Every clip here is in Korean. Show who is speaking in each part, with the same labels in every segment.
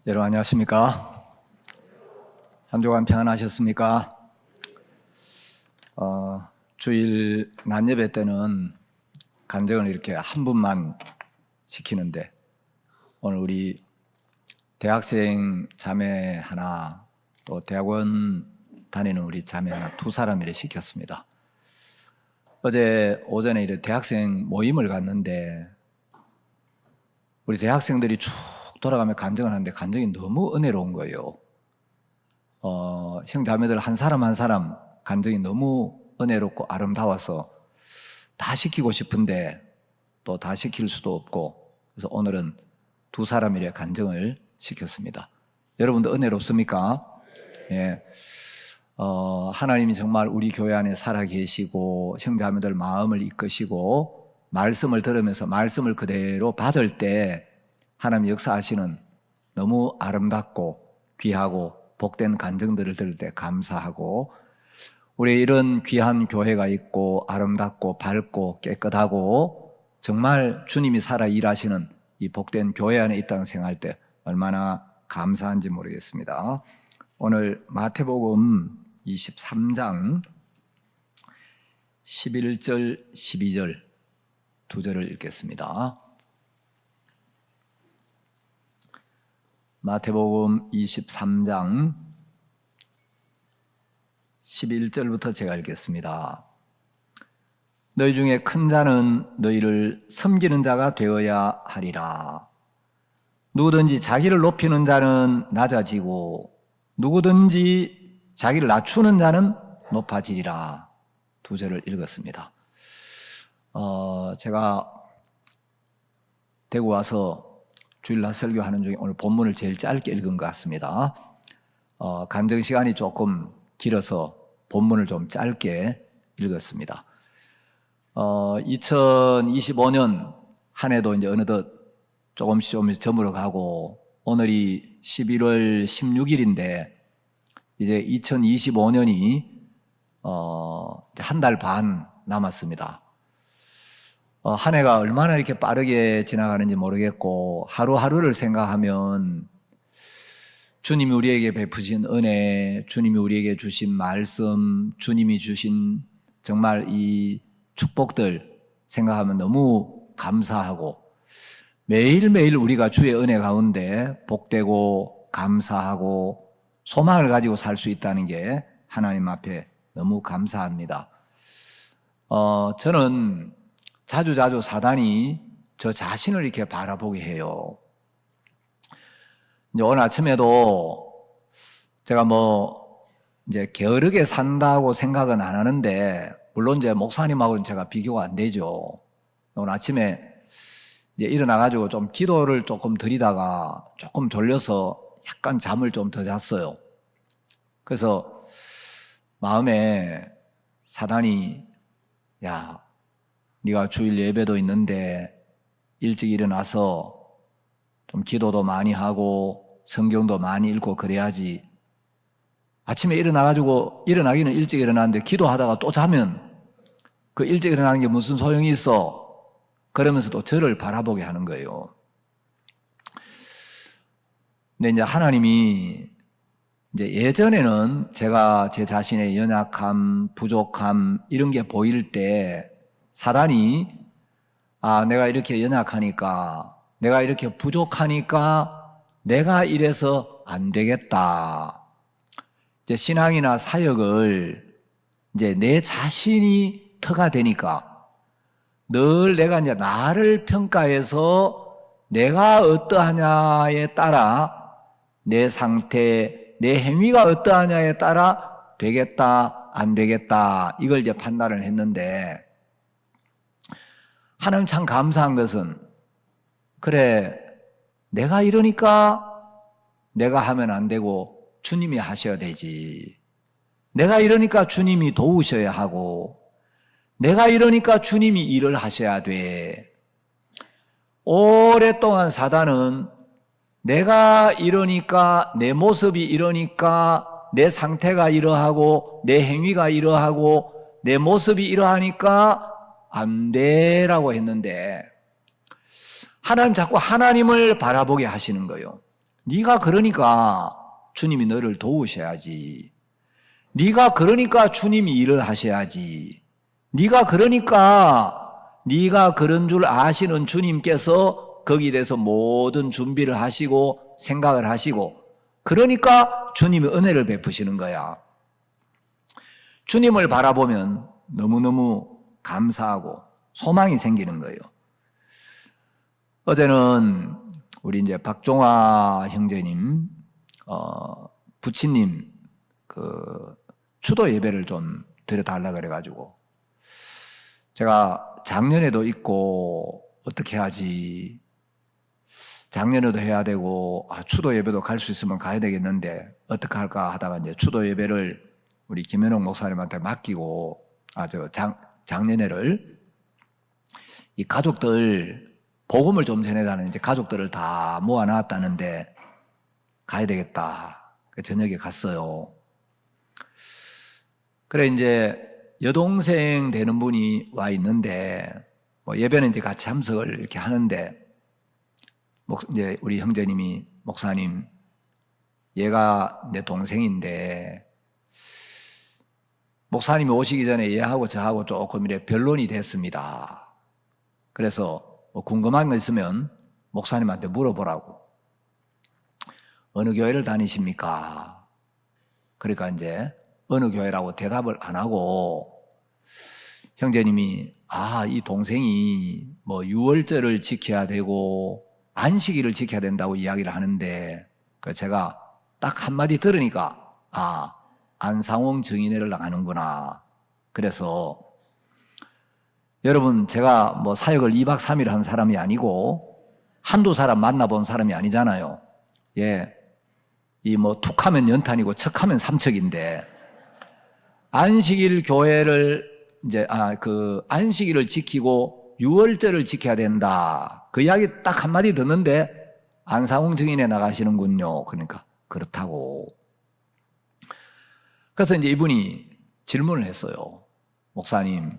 Speaker 1: 여러분 안녕하십니까? 한 주간 평안하셨습니까? 주일 낮예배 때는 간증을 이렇게 한 분만 시키는데 오늘 우리 대학생 자매 하나 또 대학원 다니는 우리 자매 하나 두 사람이래 시켰습니다. 어제 오전에 이렇게 대학생 모임을 갔는데 우리 대학생들이 쭉 돌아가며 간증을 하는데 간증이 너무 은혜로운 거예요. 형자매들 한 사람 한 사람 간증이 너무 은혜롭고 아름다워서 다 시키고 싶은데 또 다 시킬 수도 없고 그래서 오늘은 두 사람이래 간증을 시켰습니다. 여러분도 은혜롭습니까? 예. 하나님이 정말 우리 교회 안에 살아계시고 형제자매들 마음을 이끄시고 말씀을 들으면서 말씀을 그대로 받을 때 하나님 역사하시는 너무 아름답고 귀하고 복된 간증들을 들을 때 감사하고 우리 이런 귀한 교회가 있고 아름답고 밝고 깨끗하고 정말 주님이 살아 일하시는 이 복된 교회 안에 있다는 생각할 때 얼마나 감사한지 모르겠습니다. 오늘 마태복음 23장 11절 12절 두 절을 읽겠습니다. 마태복음 23장 11절부터 제가 읽겠습니다. 너희 중에 큰 자는 너희를 섬기는 자가 되어야 하리라. 누구든지 자기를 높이는 자는 낮아지고 누구든지 자기를 낮추는 자는 높아지리라. 두 절을 읽었습니다. 제가 대구 와서 주일날 설교하는 중에 오늘 본문을 제일 짧게 읽은 것 같습니다. 간증 시간이 조금 길어서 본문을 좀 짧게 읽었습니다. 2025년 한 해도 이제 어느덧 조금씩 저물어 가고 오늘이 11월 16일인데 이제 2025년이 한 달 반 남았습니다. 한 해가 얼마나 이렇게 빠르게 지나가는지 모르겠고 하루하루를 생각하면 주님이 우리에게 베푸신 은혜, 주님이 우리에게 주신 말씀, 주님이 주신 정말 이 축복들 생각하면 너무 감사하고 매일매일 우리가 주의 은혜 가운데 복되고 감사하고 소망을 가지고 살 수 있다는 게 하나님 앞에 너무 감사합니다. 저는 자주 사단이 저 자신을 이렇게 바라보게 해요. 이제 오늘 아침에도 제가 이제 게으르게 산다고 생각은 안 하는데, 물론 이제 목사님하고는 제가 비교가 안 되죠. 오늘 아침에 이제 일어나가지고 좀 기도를 조금 드리다가 조금 졸려서 약간 잠을 좀 더 잤어요. 그래서 마음에 사단이 야, 네가 주일 예배도 있는데 일찍 일어나서 좀 기도도 많이 하고 성경도 많이 읽고 그래야지. 아침에 일어나기는 일찍 일어나는데 기도하다가 또 자면 그 일찍 일어나는 게 무슨 소용이 있어? 그러면서 또 저를 바라보게 하는 거예요. 근데 이제 하나님이 이제 예전에는 제가 제 자신의 연약함, 부족함 이런 게 보일 때 사단이 내가 이렇게 연약하니까 내가 이렇게 부족하니까 내가 이래서 안 되겠다. 이제 신앙이나 사역을 이제 내 자신이 터가 되니까 늘 내가 이제 나를 평가해서 내가 어떠하냐에 따라 내 상태, 내 행위가 어떠하냐에 따라 되겠다, 안 되겠다 이걸 이제 판단을 했는데 하나님 참 감사한 것은 그래 내가 이러니까 내가 하면 안 되고 주님이 하셔야 되지. 내가 이러니까 주님이 도우셔야 하고 내가 이러니까 주님이 일을 하셔야 돼. 오랫동안 사단은 내가 이러니까 내 모습이 이러니까 내 상태가 이러하고 내 행위가 이러하고 내 모습이 이러하니까 안 돼라고 했는데 하나님 자꾸 하나님을 바라보게 하시는 거예요. 네가 그러니까 주님이 너를 도우셔야지. 네가 그러니까 주님이 일을 하셔야지. 네가 그러니까 네가 그런 줄 아시는 주님께서 거기에 대해서 모든 준비를 하시고 생각을 하시고 그러니까 주님이 은혜를 베푸시는 거야. 주님을 바라보면 너무너무 감사하고 소망이 생기는 거예요. 어제는 우리 이제 박종화 형제님, 부친님 그 추도 예배를 좀 드려달라 그래가지고 제가 작년에도 있고 어떻게 하지? 작년에도 해야 되고 추도 예배도 갈 수 있으면 가야 되겠는데 어떻게 할까 하다가 이제 추도 예배를 우리 김현옥 목사님한테 맡기고 작년에를 이 가족들 복음을 좀 전해달라는 이제 가족들을 다 모아놨다는데 가야 되겠다. 저녁에 갔어요. 그래 이제 여동생 되는 분이 와 있는데 뭐 예배는 이제 같이 참석을 이렇게 하는데 이제 우리 형제님이 목사님 얘가 내 동생인데 목사님이 오시기 전에 얘하고 저하고 조금 이렇게 변론이 됐습니다. 그래서 뭐 궁금한 거 있으면 목사님한테 물어보라고. 어느 교회를 다니십니까? 그러니까 이제 어느 교회라고 대답을 안 하고 형제님이 이 동생이 뭐 유월절을 지켜야 되고 안식일을 지켜야 된다고 이야기를 하는데 제가 딱 한마디 들으니까 안상홍 정인회를 나가는구나. 그래서 여러분 제가 뭐 사역을 2박 3일 한 사람이 아니고 한두 사람 만나본 사람이 아니잖아요. 예, 이 뭐 툭하면 연탄이고 척하면 삼척인데 안식일 교회를 이제 안식일을 지키고 유월절을 지켜야 된다. 그 이야기 딱 한마디 듣는데 안상홍 증인에 나가시는군요. 그러니까 그렇다고. 그래서 이제 이분이 질문을 했어요. 목사님,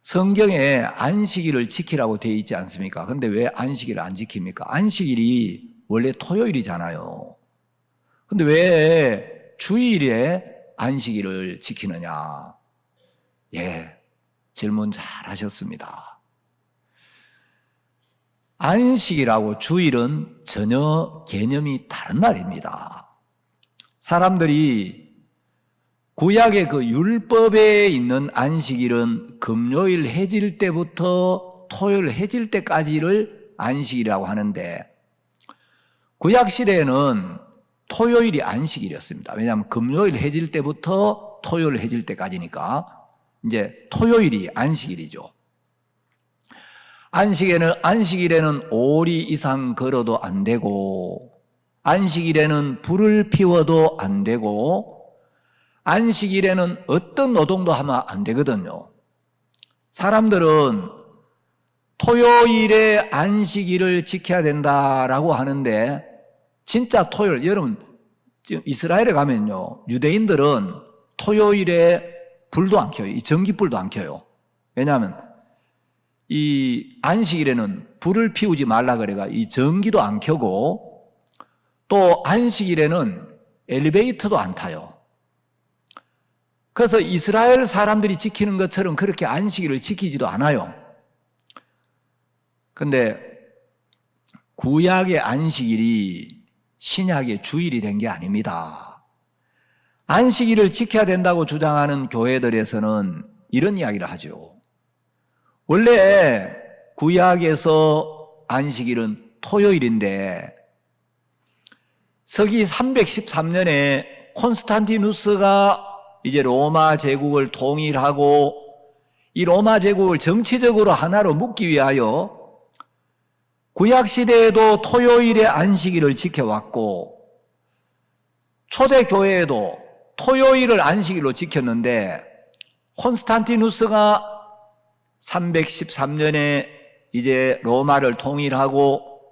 Speaker 1: 성경에 안식일을 지키라고 되어 있지 않습니까? 근데 왜 안식일을 안 지킵니까? 안식일이 원래 토요일이잖아요. 근데 왜 주일에 안식일을 지키느냐? 예, 질문 잘 하셨습니다. 안식일하고 주일은 전혀 개념이 다른 말입니다. 사람들이 구약의 그 율법에 있는 안식일은 금요일 해질 때부터 토요일 해질 때까지를 안식일이라고 하는데 구약 시대에는 토요일이 안식일이었습니다. 왜냐하면 금요일 해질 때부터 토요일 해질 때까지니까 이제 토요일이 안식일이죠. 안식일에는 오리 이상 걸어도 안 되고 안식일에는 불을 피워도 안 되고 안식일에는 어떤 노동도 하면 안 되거든요. 사람들은 토요일에 안식일을 지켜야 된다라고 하는데 진짜 토요일, 여러분 이스라엘에 가면요 유대인들은 토요일에 불도 안 켜요. 이 전기불도 안 켜요. 왜냐하면 이 안식일에는 불을 피우지 말라 그래가 이 전기도 안 켜고 또 안식일에는 엘리베이터도 안 타요. 그래서 이스라엘 사람들이 지키는 것처럼 그렇게 안식일을 지키지도 않아요. 근데 구약의 안식일이 신약의 주일이 된 게 아닙니다. 안식일을 지켜야 된다고 주장하는 교회들에서는 이런 이야기를 하죠. 원래 구약에서 안식일은 토요일인데 서기 313년에 콘스탄티누스가 이제 로마 제국을 통일하고 이 로마 제국을 정치적으로 하나로 묶기 위하여 구약 시대에도 토요일에 안식일을 지켜왔고 초대 교회에도 토요일을 안식일로 지켰는데 콘스탄티누스가 313년에 이제 로마를 통일하고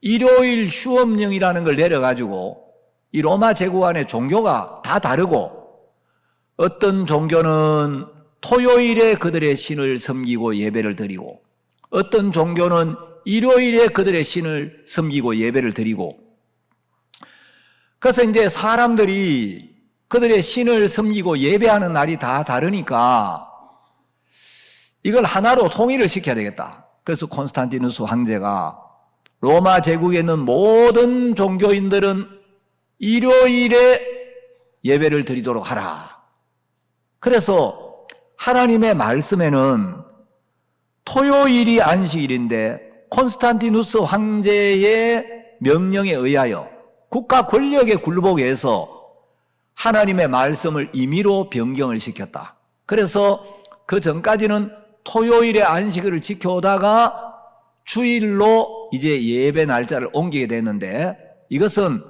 Speaker 1: 일요일 휴업령이라는 걸 내려가지고 이 로마 제국 안에 종교가 다 다르고 어떤 종교는 토요일에 그들의 신을 섬기고 예배를 드리고 어떤 종교는 일요일에 그들의 신을 섬기고 예배를 드리고 그래서 이제 사람들이 그들의 신을 섬기고 예배하는 날이 다 다르니까 이걸 하나로 통일을 시켜야 되겠다. 그래서 콘스탄티누스 황제가 로마 제국에 있는 모든 종교인들은 일요일에 예배를 드리도록 하라. 그래서 하나님의 말씀에는 토요일이 안식일인데 콘스탄티누스 황제의 명령에 의하여 국가 권력의 굴복에서 하나님의 말씀을 임의로 변경을 시켰다. 그래서 그 전까지는 토요일의 안식일을 지켜오다가 주일로 이제 예배 날짜를 옮기게 됐는데 이것은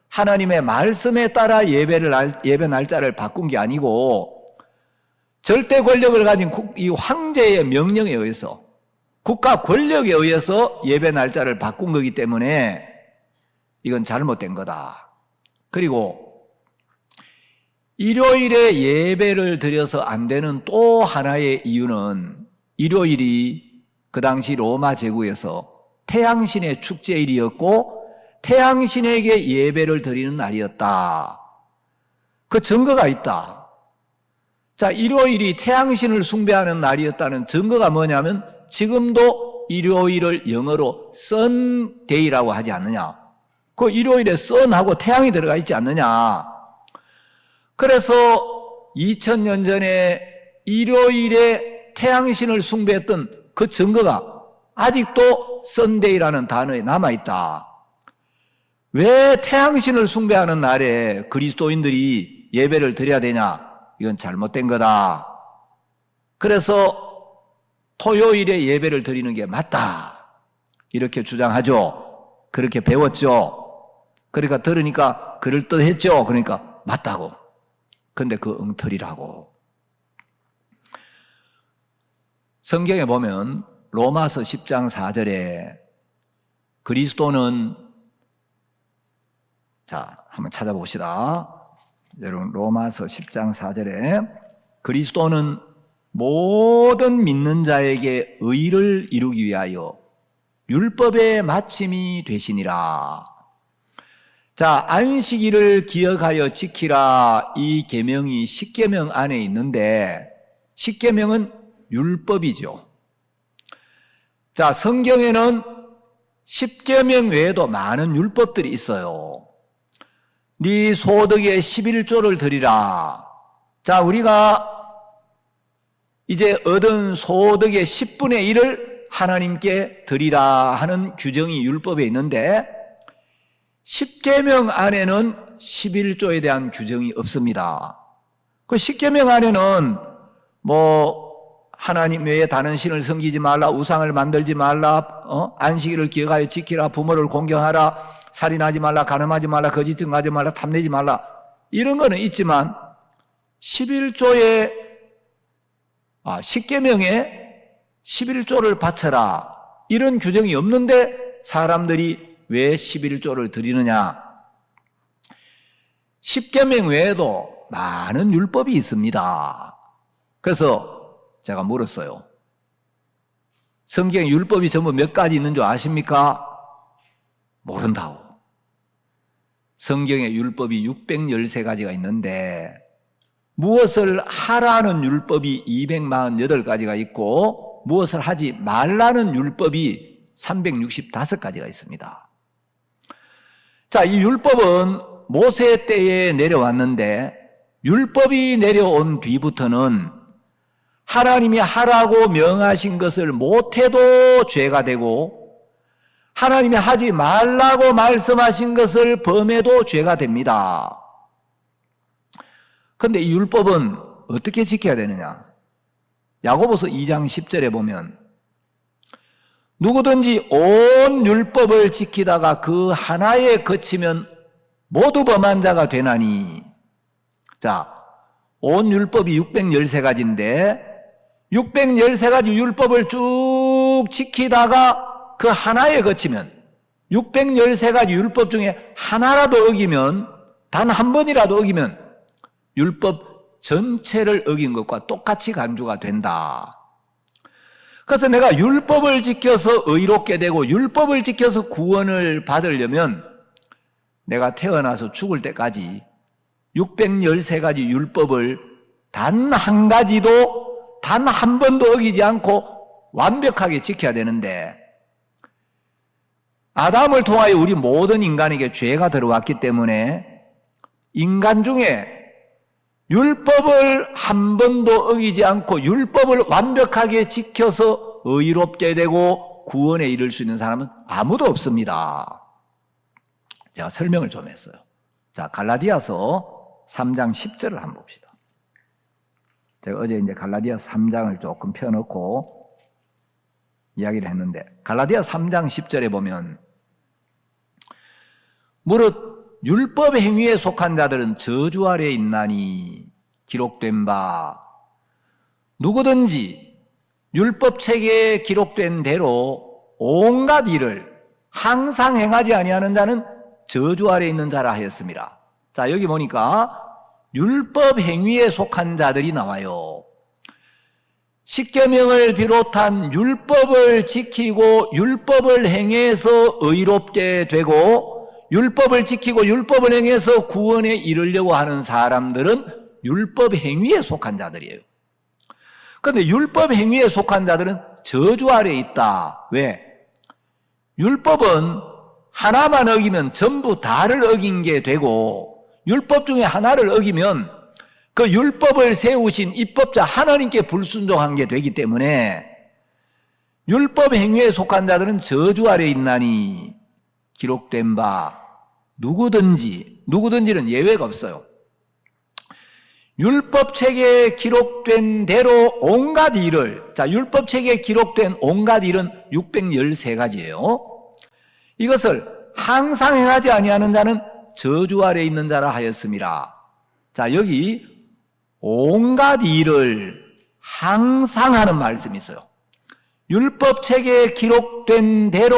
Speaker 1: 하나님의 말씀에 따라 예배 날짜를 바꾼 게 아니고 절대 권력을 가진 이 황제의 명령에 의해서 국가 권력에 의해서 예배 날짜를 바꾼 거기 때문에 이건 잘못된 거다. 그리고 일요일에 예배를 드려서 안 되는 또 하나의 이유는 일요일이 그 당시 로마 제국에서 태양신의 축제일이었고 태양신에게 예배를 드리는 날이었다. 그 증거가 있다. 자, 일요일이 태양신을 숭배하는 날이었다는 증거가 뭐냐면 지금도 일요일을 영어로 선데이라고 하지 않느냐. 그 일요일에 선하고 태양이 들어가 있지 않느냐. 그래서 2000년 전에 일요일에 태양신을 숭배했던 그 증거가 아직도 선데이라는 단어에 남아있다. 왜 태양신을 숭배하는 날에 그리스도인들이 예배를 드려야 되냐? 이건 잘못된 거다. 그래서 토요일에 예배를 드리는 게 맞다. 이렇게 주장하죠. 그렇게 배웠죠. 그러니까 들으니까 그럴듯했죠. 그러니까 맞다고. 근데 그 엉터리라고. 성경에 보면 로마서 10장 4절에 그리스도는 자, 한번 찾아봅시다. 여러분 로마서 10장 4절에 그리스도는 모든 믿는 자에게 의를 이루기 위하여 율법의 마침이 되시니라. 자, 안식일을 기억하여 지키라. 이 계명이 십계명 안에 있는데 십계명은 율법이죠. 자, 성경에는 십계명 외에도 많은 율법들이 있어요. 네 소득의 11조를 드리라. 자, 우리가 이제 얻은 소득의 10분의 1을 하나님께 드리라 하는 규정이 율법에 있는데 십계명 안에는 11조에 대한 규정이 없습니다. 그 십계명 안에는 하나님 외에 다른 신을 섬기지 말라, 우상을 만들지 말라, 안식일을 기억하여 지키라, 부모를 공경하라, 살인하지 말라, 간음하지 말라, 거짓 증거하지 말라, 탐내지 말라, 이런 거는 있지만 11조의 십계명에 11조를 바쳐라 이런 규정이 없는데 사람들이 왜 11조를 드리느냐? 십계명 외에도 많은 율법이 있습니다. 그래서 제가 물었어요. 성경에 율법이 전부 몇 가지 있는 줄 아십니까? 모른다고. 성경에 율법이 613가지가 있는데 무엇을 하라는 율법이 248가지가 있고 무엇을 하지 말라는 율법이 365가지가 있습니다. 자, 이 율법은 모세 때에 내려왔는데 율법이 내려온 뒤부터는 하나님이 하라고 명하신 것을 못해도 죄가 되고 하나님이 하지 말라고 말씀하신 것을 범해도 죄가 됩니다. 그런데 이 율법은 어떻게 지켜야 되느냐? 야고보서 2장 10절에 보면 누구든지 온 율법을 지키다가 그 하나에 그치면 모두 범한 자가 되나니. 자, 온 율법이 613가지인데 613가지 율법을 쭉 지키다가 그 하나에 그치면 613가지 율법 중에 하나라도 어기면 단 한 번이라도 어기면 율법 전체를 어긴 것과 똑같이 간주가 된다. 그래서 내가 율법을 지켜서 의롭게 되고 율법을 지켜서 구원을 받으려면 내가 태어나서 죽을 때까지 613가지 율법을 단 한 가지도 단 한 번도 어기지 않고 완벽하게 지켜야 되는데, 아담을 통하여 우리 모든 인간에게 죄가 들어왔기 때문에 인간 중에 율법을 한 번도 어기지 않고 율법을 완벽하게 지켜서 의롭게 되고 구원에 이를 수 있는 사람은 아무도 없습니다. 제가 설명을 좀 했어요. 자, 갈라디아서 3장 10절을 한번 봅시다. 제가 어제 이제 갈라디아서 3장을 조금 펴놓고 이야기를 했는데, 갈라디아 3장 10절에 보면 무릇 율법 행위에 속한 자들은 저주 아래에 있나니 기록된 바, 누구든지 율법 책에 기록된 대로 온갖 일을 항상 행하지 아니하는 자는 저주 아래에 있는 자라 하였습니다. 자, 여기 보니까 율법 행위에 속한 자들이 나와요. 십계명을 비롯한 율법을 지키고 율법을 행해서 의롭게 되고 율법을 지키고 율법을 행해서 구원에 이르려고 하는 사람들은 율법 행위에 속한 자들이에요. 그런데 율법 행위에 속한 자들은 저주 아래에 있다. 왜? 율법은 하나만 어기면 전부 다를 어긴 게 되고, 율법 중에 하나를 어기면 그 율법을 세우신 입법자 하나님께 불순종한 게 되기 때문에 율법 행위에 속한 자들은 저주 아래에 있나니 기록된 바, 누구든지는 예외가 없어요. 율법책에 기록된 대로 온갖 일을, 자, 율법책에 기록된 온갖 일은 613가지예요. 이것을 항상 행하지 아니하는 자는 저주 아래에 있는 자라 하였습니다. 자, 여기 온갖 일을 항상 하는 말씀이 있어요. 율법책에 기록된 대로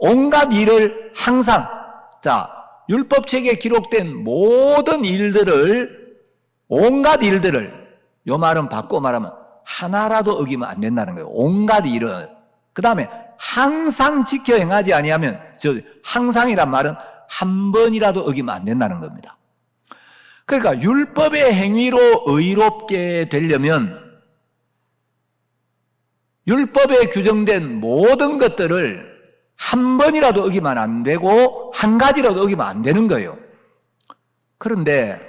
Speaker 1: 온갖 일을 항상, 자, 율법책에 기록된 모든 일들을, 온갖 일들을, 요 말은 바꿔 말하면 하나라도 어기면 안 된다는 거예요. 온갖 일은. 그 다음에 항상 지켜 행하지 아니하면, 항상이란 말은 한 번이라도 어기면 안 된다는 겁니다. 그러니까 율법의 행위로 의롭게 되려면 율법에 규정된 모든 것들을 한 번이라도 어기면 안 되고 한 가지라도 어기면 안 되는 거예요. 그런데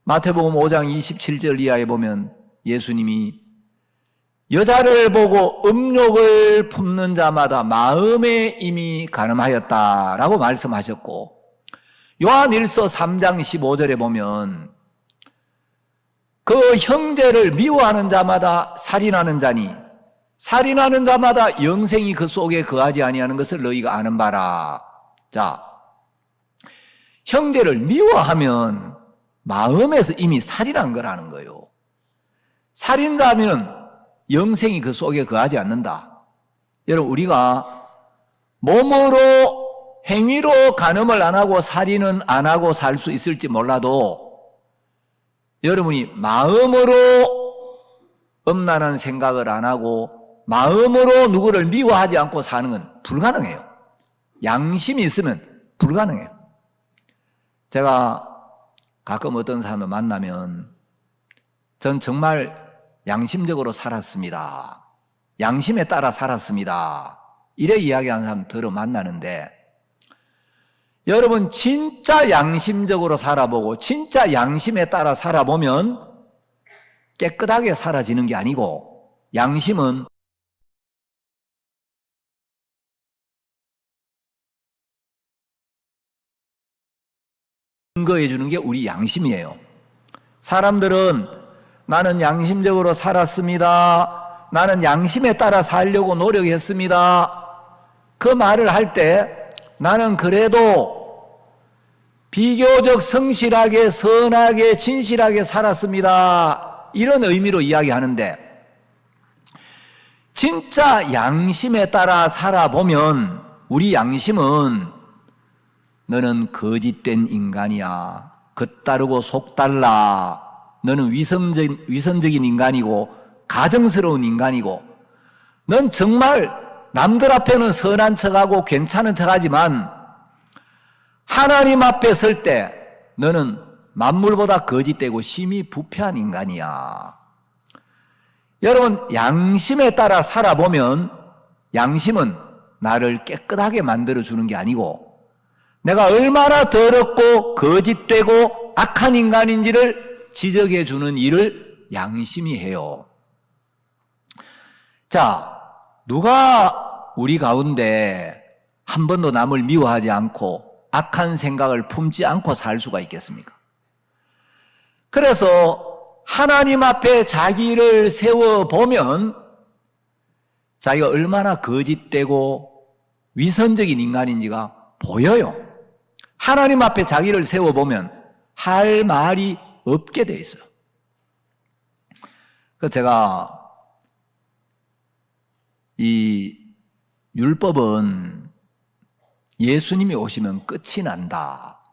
Speaker 1: 마태복음 5장 27절 이하에 보면 예수님이 여자를 보고 음욕을 품는 자마다 마음에 이미 간음하였다라고 말씀하셨고, 요한일서 3장 15절에 보면 그 형제를 미워하는 자마다 살인하는 자니 살인하는 자마다 영생이 그 속에 거하지 아니하는 것을 너희가 아는 바라. 자, 형제를 미워하면 마음에서 이미 살인한 거라는 거예요. 살인자면 영생이 그 속에 거하지 않는다. 여러분, 우리가 몸으로 행위로 간음을 안 하고 살인은 안 하고 살 수 있을지 몰라도 여러분이 마음으로 음란한 생각을 안 하고 마음으로 누구를 미워하지 않고 사는 건 불가능해요. 양심이 있으면 불가능해요. 제가 가끔 어떤 사람을 만나면 전 정말 양심적으로 살았습니다. 양심에 따라 살았습니다. 이래 이야기하는 사람 들어 만나는데, 여러분 진짜 양심적으로 살아보고 진짜 양심에 따라 살아보면 깨끗하게 사라지는 게 아니고, 양심은 증거해 주는 게 우리 양심이에요. 사람들은 나는 양심적으로 살았습니다, 나는 양심에 따라 살려고 노력했습니다, 그 말을 할 때 나는 그래도 비교적 성실하게 선하게 진실하게 살았습니다, 이런 의미로 이야기하는데, 진짜 양심에 따라 살아보면 우리 양심은 너는 거짓된 인간이야, 겉다르고 속달라, 너는 위선적인 인간이고 가정스러운 인간이고, 넌 정말 남들 앞에는 선한 척하고 괜찮은 척하지만 하나님 앞에 설 때 너는 만물보다 거짓되고 심히 부패한 인간이야. 여러분, 양심에 따라 살아보면 양심은 나를 깨끗하게 만들어주는 게 아니고 내가 얼마나 더럽고 거짓되고 악한 인간인지를 지적해주는 일을 양심이 해요. 자, 누가 우리 가운데 한 번도 남을 미워하지 않고 악한 생각을 품지 않고 살 수가 있겠습니까? 그래서 하나님 앞에 자기를 세워보면 자기가 얼마나 거짓되고 위선적인 인간인지가 보여요. 하나님 앞에 자기를 세워보면 할 말이 없게 돼 있어요. 그래서 제가 이 율법은 예수님이 오시면 끝이 난다.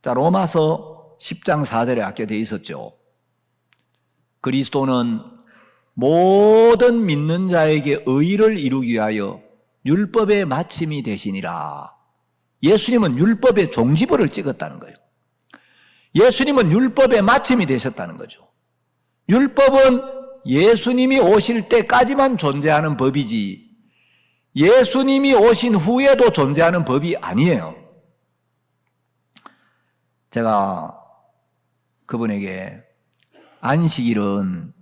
Speaker 1: 자, 로마서 10장 4절에 아까 돼 있었죠. 그리스도는 모든 믿는 자에게 의를 이루기 위하여 율법의 마침이 되시니라. 예수님은 율법의 종지부를 찍었다는 거예요. 예수님은 율법의 마침이 되셨다는 거죠. 율법은 예수님이 오실 때까지만 존재하는 법이지 예수님이 오신 후에도 존재하는 법이 아니에요. 제가 그분에게 안식일은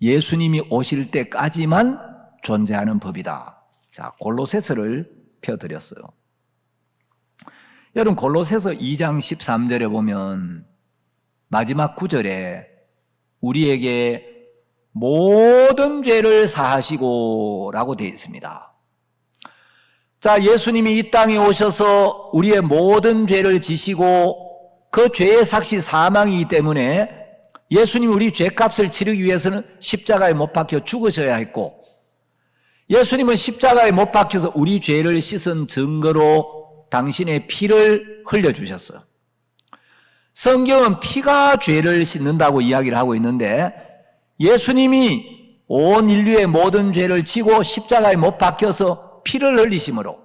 Speaker 1: 예수님이 오실 때까지만 존재하는 법이다. 자, 골로새서를 펴드렸어요. 여러분, 골로새서 2장 13절에 보면 마지막 구절에 우리에게 모든 죄를 사하시고 라고 되어 있습니다. 자, 예수님이 이 땅에 오셔서 우리의 모든 죄를 지시고 그 죄의 삭시 사망이기 때문에 예수님이 우리 죄값을 치르기 위해서는 십자가에 못 박혀 죽으셔야 했고 예수님은 십자가에 못 박혀서 우리 죄를 씻은 증거로 당신의 피를 흘려주셨어요. 성경은 피가 죄를 씻는다고 이야기를 하고 있는데 예수님이 온 인류의 모든 죄를 지고 십자가에 못 박혀서 피를 흘리심으로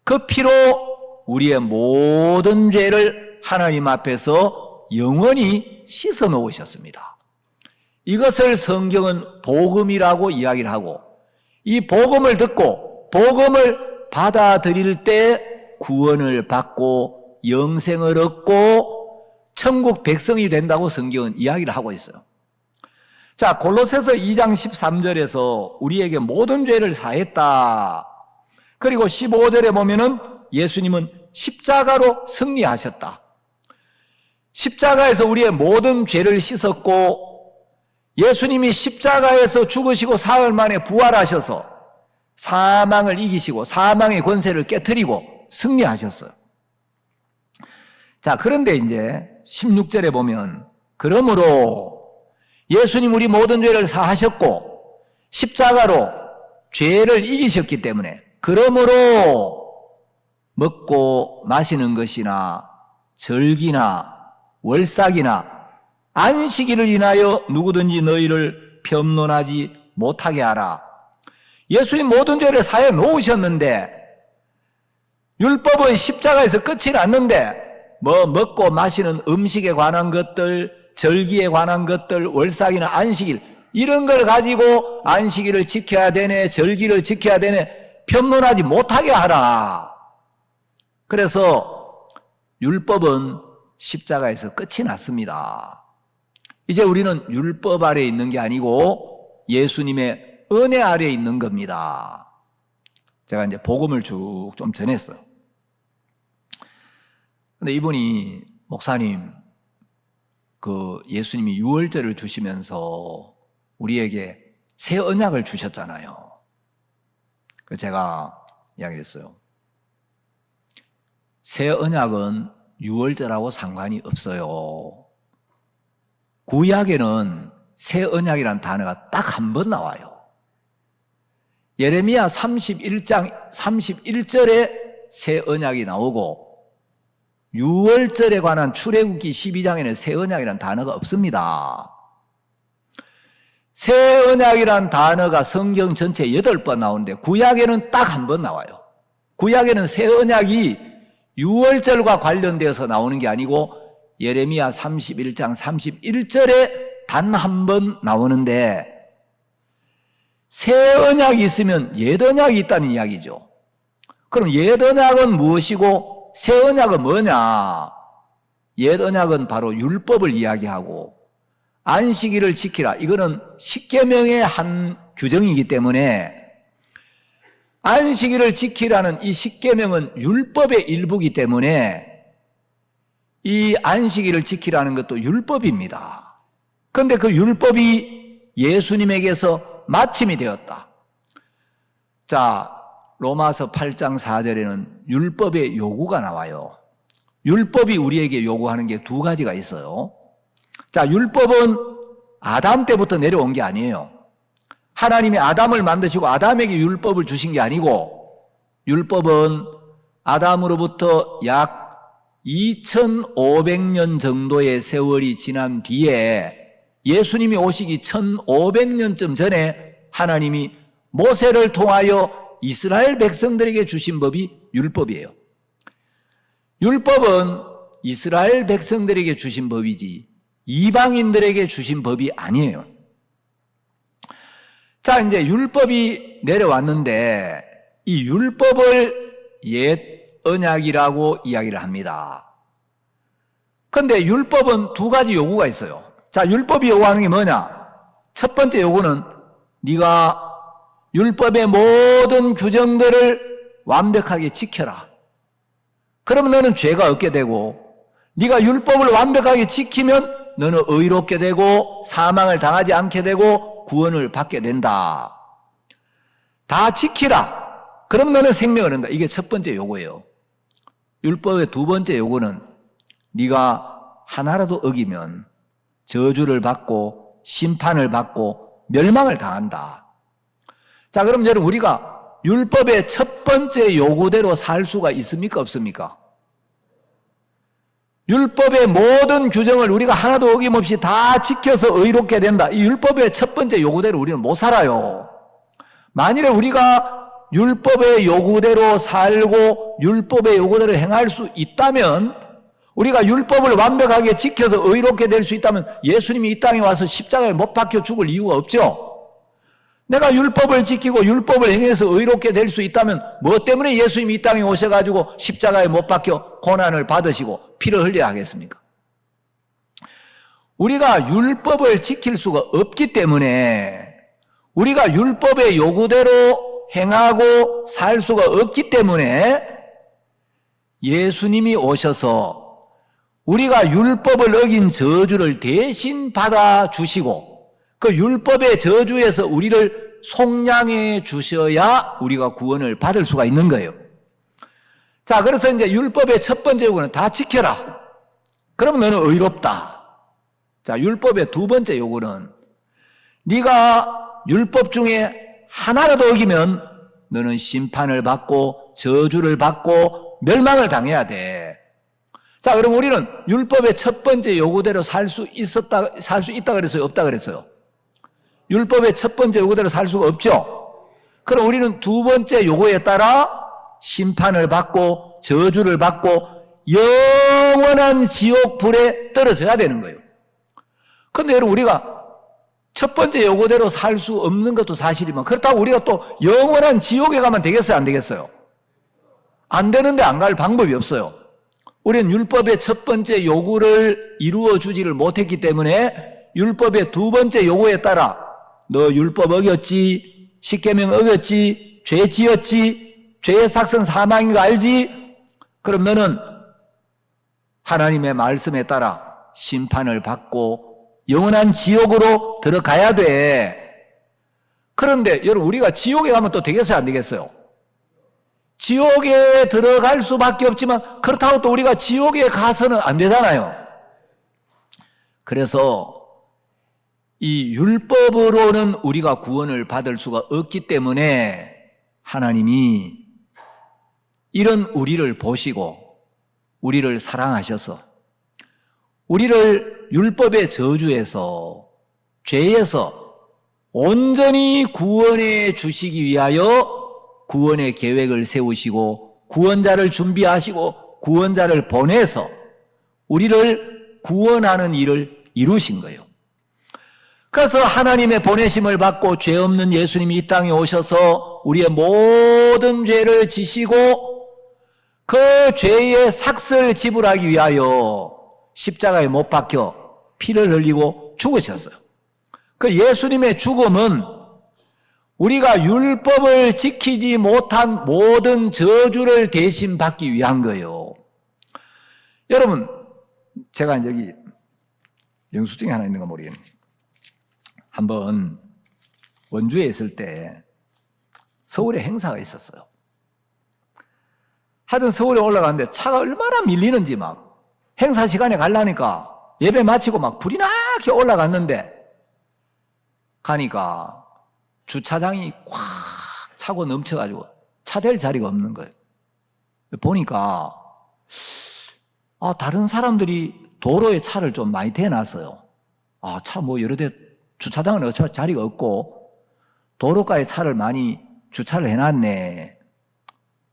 Speaker 1: 그 피로 우리의 모든 죄를 하나님 앞에서 영원히 씻어 놓으셨습니다. 이것을 성경은 복음이라고 이야기를 하고 이 복음을 듣고 복음을 받아들일 때 구원을 받고 영생을 얻고 천국 백성이 된다고 성경은 이야기를 하고 있어요. 자, 골로새서 2장 13절에서 우리에게 모든 죄를 사했다. 그리고 15절에 보면은 예수님은 십자가로 승리하셨다. 십자가에서 우리의 모든 죄를 씻었고 예수님이 십자가에서 죽으시고 사흘 만에 부활하셔서 사망을 이기시고 사망의 권세를 깨트리고 승리하셨어요. 자, 그런데 이제 16절에 보면 그러므로 예수님 우리 모든 죄를 사하셨고 십자가로 죄를 이기셨기 때문에 그러므로 먹고 마시는 것이나 절기나 월삭이나 안식일을 인하여 누구든지 너희를 변론하지 못하게 하라. 예수님 모든 죄를 사해 놓으셨는데 율법은 십자가에서 끝이 났는데 뭐 먹고 마시는 음식에 관한 것들, 절기에 관한 것들, 월삭이나 안식일 이런 걸 가지고 안식일을 지켜야 되네, 절기를 지켜야 되네 변론하지 못하게 하라. 그래서 율법은 십자가에서 끝이 났습니다. 이제 우리는 율법 아래에 있는 게 아니고 예수님의 은혜 아래에 있는 겁니다. 제가 이제 복음을 쭉 좀 전했어요. 근데 이분이 목사님 그 예수님이 유월절을 주시면서 우리에게 새 언약을 주셨잖아요. 그래서 제가 이야기를 했어요. 새 언약은 유월절하고 상관이 없어요. 구약에는 새 언약이라는 단어가 딱 한 번 나와요. 예레미야 31장 31절에 새 언약이 나오고 유월절에 관한 출애굽기 12장에는 새 언약이라는 단어가 없습니다. 새 언약이라는 단어가 성경 전체 8번 나오는데 구약에는 딱 한 번 나와요. 구약에는 새 언약이 유월절과 관련되어서 나오는 게 아니고 예레미야 31장 31절에 단 한 번 나오는데, 새 언약이 있으면 옛 언약이 있다는 이야기죠. 그럼 옛 언약은 무엇이고 새 언약은 뭐냐? 옛 언약은 바로 율법을 이야기하고, 안식일을 지키라, 이거는 십계명의 한 규정이기 때문에 안식일을 지키라는 이 십계명은 율법의 일부이기 때문에 이 안식일을 지키라는 것도 율법입니다. 그런데 그 율법이 예수님에게서 마침이 되었다. 자, 로마서 8장 4절에는 율법의 요구가 나와요. 율법이 우리에게 요구하는 게 두 가지가 있어요. 자, 율법은 아담 때부터 내려온 게 아니에요. 하나님이 아담을 만드시고 아담에게 율법을 주신 게 아니고, 율법은 아담으로부터 약 2500년 정도의 세월이 지난 뒤에 예수님이 오시기 1500년쯤 전에 하나님이 모세를 통하여 이스라엘 백성들에게 주신 법이 율법이에요. 율법은 이스라엘 백성들에게 주신 법이지 이방인들에게 주신 법이 아니에요. 자, 이제 율법이 내려왔는데 이 율법을 옛 언약이라고 이야기를 합니다. 그런데 율법은 두 가지 요구가 있어요. 자, 율법이 요구하는 게 뭐냐? 첫 번째 요구는 네가 율법의 모든 규정들을 완벽하게 지켜라. 그러면 너는 죄가 없게 되고, 네가 율법을 완벽하게 지키면 너는 의롭게 되고 사망을 당하지 않게 되고 구원을 받게 된다. 다 지키라. 그럼 너는 생명을 얻는다. 이게 첫 번째 요구예요. 율법의 두 번째 요구는 네가 하나라도 어기면 저주를 받고 심판을 받고 멸망을 당한다. 자, 그럼 여러분, 우리가 율법의 첫 번째 요구대로 살 수가 있습니까, 없습니까? 율법의 모든 규정을 우리가 하나도 어김없이 다 지켜서 의롭게 된다. 이 율법의 첫 번째 요구대로 우리는 못 살아요. 만일에 우리가 율법의 요구대로 살고 율법의 요구대로 행할 수 있다면, 우리가 율법을 완벽하게 지켜서 의롭게 될 수 있다면 예수님이 이 땅에 와서 십자가에 못 박혀 죽을 이유가 없죠. 내가 율법을 지키고 율법을 행해서 의롭게 될 수 있다면 뭐 때문에 예수님이 이 땅에 오셔가지고 십자가에 못 박혀 고난을 받으시고 피를 흘려야 하겠습니까? 우리가 율법을 지킬 수가 없기 때문에, 우리가 율법의 요구대로 행하고 살 수가 없기 때문에 예수님이 오셔서 우리가 율법을 어긴 저주를 대신 받아주시고 그 율법의 저주에서 우리를 속량해 주셔야 우리가 구원을 받을 수가 있는 거예요. 자, 그래서 이제 율법의 첫 번째 요구는 다 지켜라. 그러면 너는 의롭다. 자, 율법의 두 번째 요구는 네가 율법 중에 하나라도 어기면 너는 심판을 받고 저주를 받고 멸망을 당해야 돼. 자, 그럼 우리는 율법의 첫 번째 요구대로 살 수 있다 그랬어요, 없다 그랬어요? 율법의 첫 번째 요구대로 살 수가 없죠. 그럼 우리는 두 번째 요구에 따라 심판을 받고 저주를 받고 영원한 지옥 불에 떨어져야 되는 거예요. 그런데 여러분, 우리가 첫 번째 요구대로 살 수 없는 것도 사실이면 그렇다고 우리가 또 영원한 지옥에 가면 되겠어요, 안 되겠어요? 안 되는데 안 갈 방법이 없어요. 우리는 율법의 첫 번째 요구를 이루어 주지를 못했기 때문에 율법의 두 번째 요구에 따라 너 율법 어겼지, 십계명 어겼지, 죄 지었지, 죄의 삭은 사망인 거 알지? 그럼 너는 하나님의 말씀에 따라 심판을 받고 영원한 지옥으로 들어가야 돼. 그런데 여러분, 우리가 지옥에 가면 또 되겠어요, 안 되겠어요? 지옥에 들어갈 수밖에 없지만 그렇다고 또 우리가 지옥에 가서는 안 되잖아요. 그래서 이 율법으로는 우리가 구원을 받을 수가 없기 때문에 하나님이 이런 우리를 보시고 우리를 사랑하셔서 우리를 율법의 저주에서, 죄에서 온전히 구원해 주시기 위하여 구원의 계획을 세우시고 구원자를 준비하시고 구원자를 보내서 우리를 구원하는 일을 이루신 거예요. 그래서 하나님의 보내심을 받고 죄 없는 예수님이 이 땅에 오셔서 우리의 모든 죄를 지시고 그 죄의 삭스를 지불하기 위하여 십자가에 못 박혀 피를 흘리고 죽으셨어요. 그 예수님의 죽음은 우리가 율법을 지키지 못한 모든 저주를 대신 받기 위한 거예요. 여러분, 제가 여기 영수증이 하나 있는 거 모르겠네요. 한번 원주에 있을 때 서울에 행사가 있었어요. 하여튼 서울에 올라가는데 차가 얼마나 밀리는지 막 행사 시간에 가려니까 예배 마치고 막 불이 나게 올라갔는데 가니까 주차장이 꽉 차고 넘쳐가지고 차 댈 자리가 없는 거예요. 보니까 다른 사람들이 도로에 차를 좀 많이 대놨어요. 차 뭐 여러 대 주차장은 어차피 자리가 없고 도로가에 차를 많이 주차를 해놨네.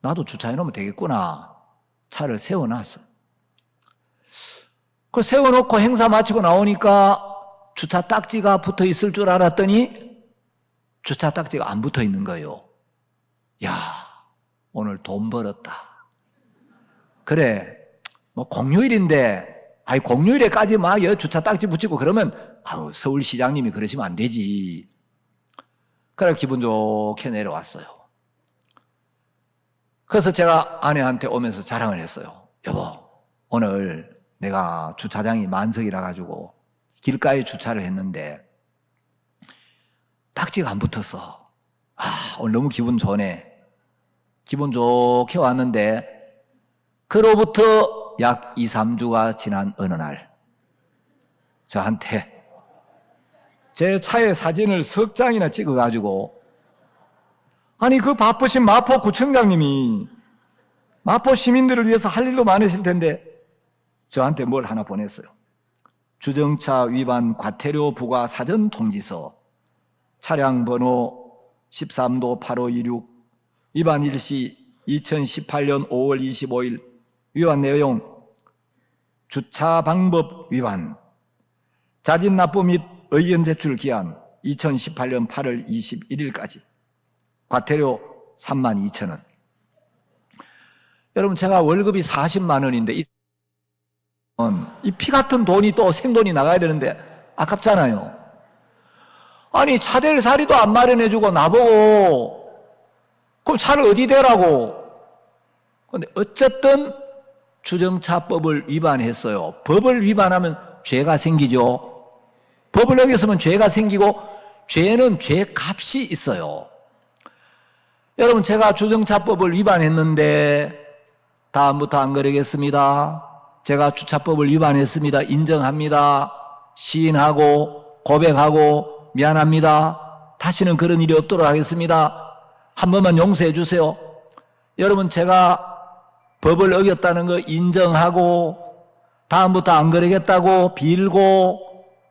Speaker 1: 나도 주차해놓으면 되겠구나. 차를 세워놨어. 그 세워놓고 행사 마치고 나오니까 주차 딱지가 붙어 있을 줄 알았더니 주차 딱지가 안 붙어 있는 거예요. 야, 오늘 돈 벌었다. 그래, 뭐 공휴일인데, 공휴일에까지 막 주차 딱지 붙이고 그러면 서울시장님이 그러시면 안 되지. 그래 기분 좋게 내려왔어요. 그래서 제가 아내한테 오면서 자랑을 했어요. 여보, 오늘 내가 주차장이 만석이라 가지고 길가에 주차를 했는데 딱지가 안 붙었어. 오늘 너무 기분 좋네. 기분 좋게 왔는데 그로부터 약 2, 3주가 지난 어느 날 저한테 제 차의 사진을 석 장이나 찍어가지고 그 바쁘신 마포구청장님이 마포 시민들을 위해서 할 일도 많으실 텐데 저한테 뭘 하나 보냈어요. 주정차 위반 과태료 부과 사전 통지서 차량 번호 13도 8526 위반 일시 2018년 5월 25일 위반 내용 주차 방법 위반 자진 납부 및 의견 제출 기한 2018년 8월 21일까지 과태료 32,000원. 여러분 제가 월급이 40만 원인데 이 피 같은 돈이 또 생돈이 나가야 되는데 아깝잖아요. 차댈 자리도 안 마련해주고 나보고 그럼 차를 어디 대라고. 그런데 어쨌든 주정차법을 위반했어요. 법을 위반하면 죄가 생기죠. 법을 어겼으면 죄가 생기고 죄는 죄값이 있어요. 여러분 제가 주정차법을 위반했는데 다음부터 안 그러겠습니다. 제가 주차법을 위반했습니다. 인정합니다. 시인하고 고백하고 미안합니다. 다시는 그런 일이 없도록 하겠습니다. 한 번만 용서해 주세요. 여러분 제가 법을 어겼다는 거 인정하고 다음부터 안 그러겠다고 빌고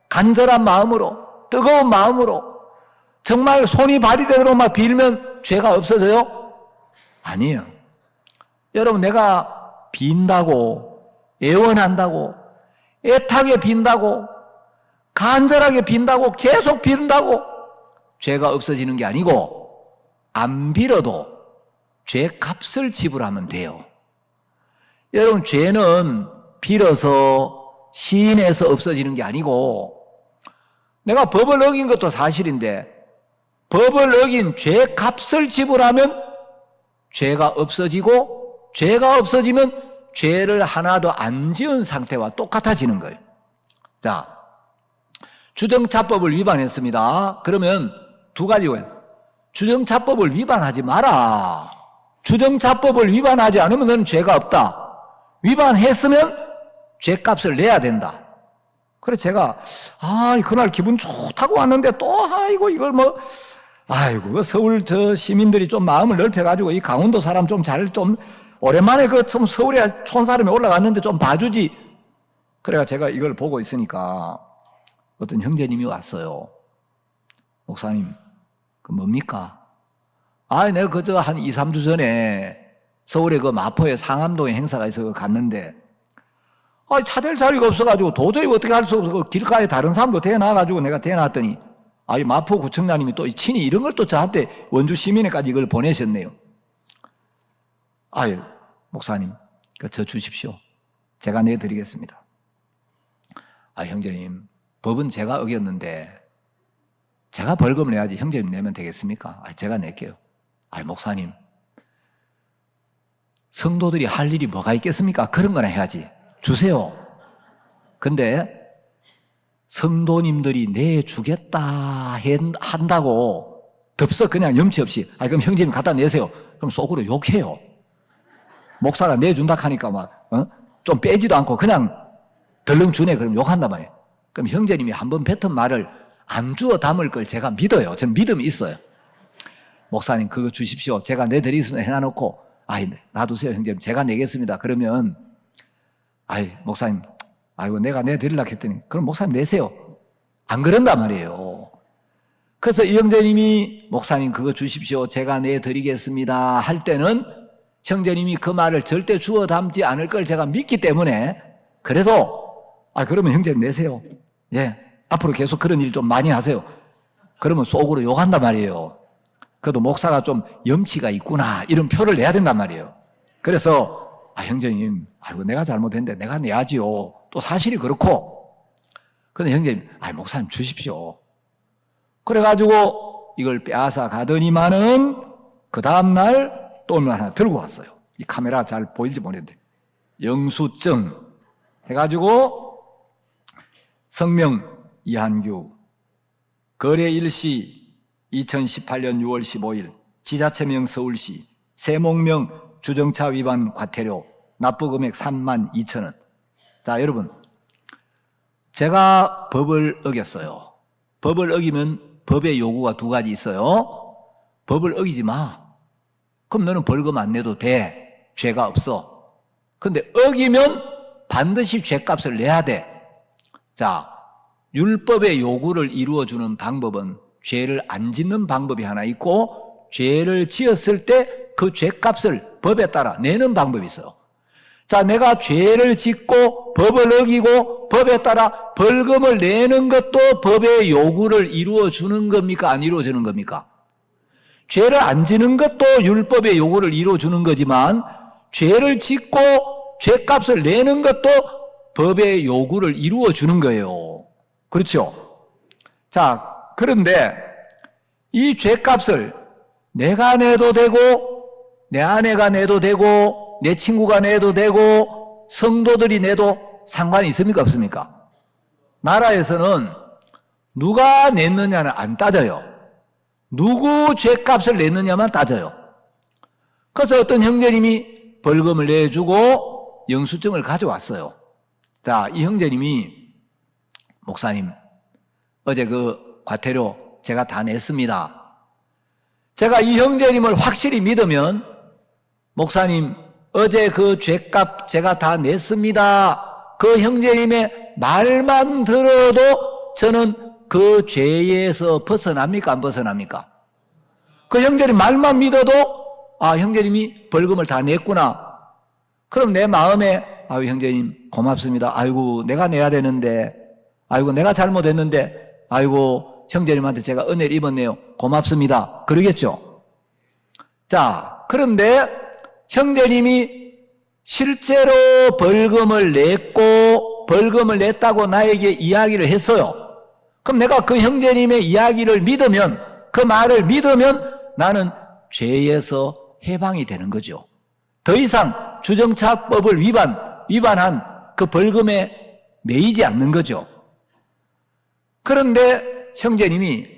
Speaker 1: 간절한 마음으로 뜨거운 마음으로 정말 손이 발이 되도록 막 빌면 죄가 없어져요? 아니에요. 여러분 내가 빈다고 애원한다고 애타게 빈다고 간절하게 빈다고 계속 빈다고 죄가 없어지는 게 아니고 안 빌어도 죄값을 지불하면 돼요. 여러분 죄는 빌어서 시인해서 없어지는 게 아니고 내가 법을 어긴 것도 사실인데 법을 어긴 죄값을 지불하면 죄가 없어지고 죄가 없어지면 죄를 하나도 안 지은 상태와 똑같아지는 거예요. 자, 주정차법을 위반했습니다. 그러면 두 가지고요. 주정차법을 위반하지 마라. 주정차법을 위반하지 않으면 너는 죄가 없다. 위반했으면 죄값을 내야 된다. 그래서 제가 그날 기분 좋다고 왔는데 또 이걸 서울 시민들이 좀 마음을 넓혀가지고 이 강원도 사람 좀 오랜만에 좀 서울에 촌사람이 올라갔는데 좀 봐주지. 그래가 제가 이걸 보고 있으니까 어떤 형제님이 왔어요. 목사님, 그 뭡니까? 내가 그저 한 2, 3주 전에 서울에 그 마포에 상암동에 행사가 있어서 갔는데, 차댈 자리가 없어가지고 도저히 어떻게 할 수 없어. 길가에 다른 사람도 대놔가지고 내가 대놨더니, 이 마포구청장님이 또 친히 이런 걸 또 저한테 원주 시민회까지 이걸 보내셨네요. 목사님, 저 주십시오. 제가 내드리겠습니다. 형제님, 법은 제가 어겼는데, 제가 벌금을 내야지 형제님 내면 되겠습니까? 제가 낼게요. 목사님, 성도들이 할 일이 뭐가 있겠습니까? 그런 거나 해야지. 주세요. 근데 성도님들이 내주겠다 한다고 덥석 그냥 염치 없이 그럼 형제님 갖다 내세요. 그럼 속으로 욕해요. 목사가 내준다 하니까 좀 빼지도 않고 그냥 덜렁 주네. 그럼 욕한단 말이에요. 그럼 형제님이 한번 뱉은 말을 안 주워 담을 걸 제가 믿어요. 저는 믿음이 있어요. 목사님 그거 주십시오. 제가 내드리겠습니다 해놔놓고 놔두세요 형제님 제가 내겠습니다. 그러면 목사님 내가 내드리려고 했더니 그럼 목사님 내세요. 안 그런단 말이에요. 그래서 이 형제님이 목사님 그거 주십시오. 제가 내드리겠습니다 할 때는 형제님이 그 말을 절대 주워 담지 않을 걸 제가 믿기 때문에 그래도 그러면 형제님 내세요. 예, 앞으로 계속 그런 일 좀 많이 하세요. 그러면 속으로 욕한단 말이에요. 그래도 목사가 좀 염치가 있구나 이런 표를 내야 된단 말이에요. 그래서 형제님 내가 잘못했는데 내가 내야지요. 또 사실이 그렇고 근데 형제님 목사님 주십시오. 그래가지고 이걸 빼앗아 가더니만은 그 다음날 또 하나 들고 왔어요. 이 카메라 잘 보일지 모르겠는데 영수증 해가지고 성명 이한규 거래 일시 2018년 6월 15일 지자체명 서울시 세목명 주정차 위반 과태료 납부금액 32,000원. 자 여러분 제가 법을 어겼어요. 법을 어기면 법의 요구가 두 가지 있어요. 법을 어기지 마. 그럼 너는 벌금 안 내도 돼. 죄가 없어. 근데 어기면 반드시 죄값을 내야 돼. 자, 율법의 요구를 이루어주는 방법은 죄를 안 짓는 방법이 하나 있고 죄를 지었을 때 그 죄값을 법에 따라 내는 방법이 있어요. 자, 내가 죄를 짓고 법을 어기고 법에 따라 벌금을 내는 것도 법의 요구를 이루어주는 겁니까? 안 이루어주는 겁니까? 죄를 안 지는 것도 율법의 요구를 이루어주는 거지만 죄를 짓고 죄값을 내는 것도 법의 요구를 이루어주는 거예요. 그렇죠? 자, 그런데 이 죄값을 내가 내도 되고 내 아내가 내도 되고 내 친구가 내도 되고 성도들이 내도 상관이 있습니까? 없습니까? 나라에서는 누가 냈느냐는 안 따져요. 누구 죄값을 냈느냐만 따져요. 그래서 어떤 형제님이 벌금을 내주고 영수증을 가져왔어요. 자, 이 형제님이 목사님 어제 그 과태료 제가 다 냈습니다. 제가 이 형제님을 확실히 믿으면 목사님 어제 그 죄값 제가 다 냈습니다. 그 형제님의 말만 들어도 저는 그 죄에서 벗어납니까? 안 벗어납니까? 그 형제님 말만 믿어도 형제님이 벌금을 다 냈구나. 그럼 내 마음에 형제님 고맙습니다. 아이고 내가 내야 되는데 내가 잘못했는데 형제님한테 제가 은혜를 입었네요. 고맙습니다. 그러겠죠? 자, 그런데 형제님이 실제로 벌금을 냈고 벌금을 냈다고 나에게 이야기를 했어요. 그럼 내가 그 형제님의 이야기를 믿으면 그 말을 믿으면 나는 죄에서 해방이 되는 거죠. 더 이상 주정차법을 위반한 그 벌금에 매이지 않는 거죠. 그런데 형제님이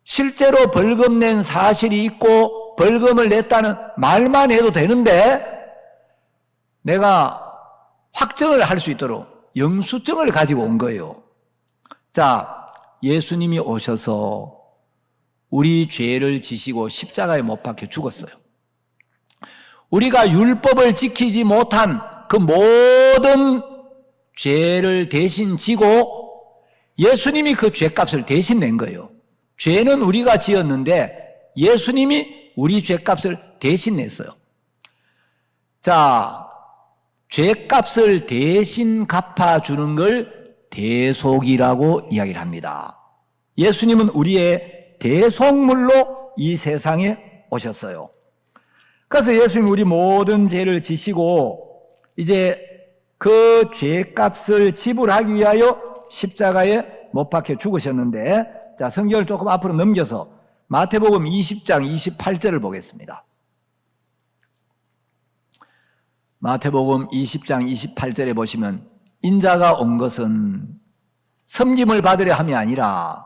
Speaker 1: 실제로 벌금 낸 사실이 있고 벌금을 냈다는 말만 해도 되는데 내가 확정을 할 수 있도록 영수증을 가지고 온 거예요. 자, 예수님이 오셔서 우리 죄를 지시고 십자가에 못 박혀 죽었어요. 우리가 율법을 지키지 못한 그 모든 죄를 대신 지고 예수님이 그 죄값을 대신 낸 거예요. 죄는 우리가 지었는데 예수님이 우리 죄값을 대신 냈어요. 자, 죄값을 대신 갚아주는 걸 대속이라고 이야기를 합니다. 예수님은 우리의 대속물로 이 세상에 오셨어요. 그래서 예수님은 우리 모든 죄를 지시고 이제 그 죄값을 지불하기 위하여 십자가에 못 박혀 죽으셨는데, 자, 성경을 조금 앞으로 넘겨서 마태복음 20장 28절을 보겠습니다. 마태복음 20장 28절에 보시면 인자가 온 것은 섬김을 받으려 함이 아니라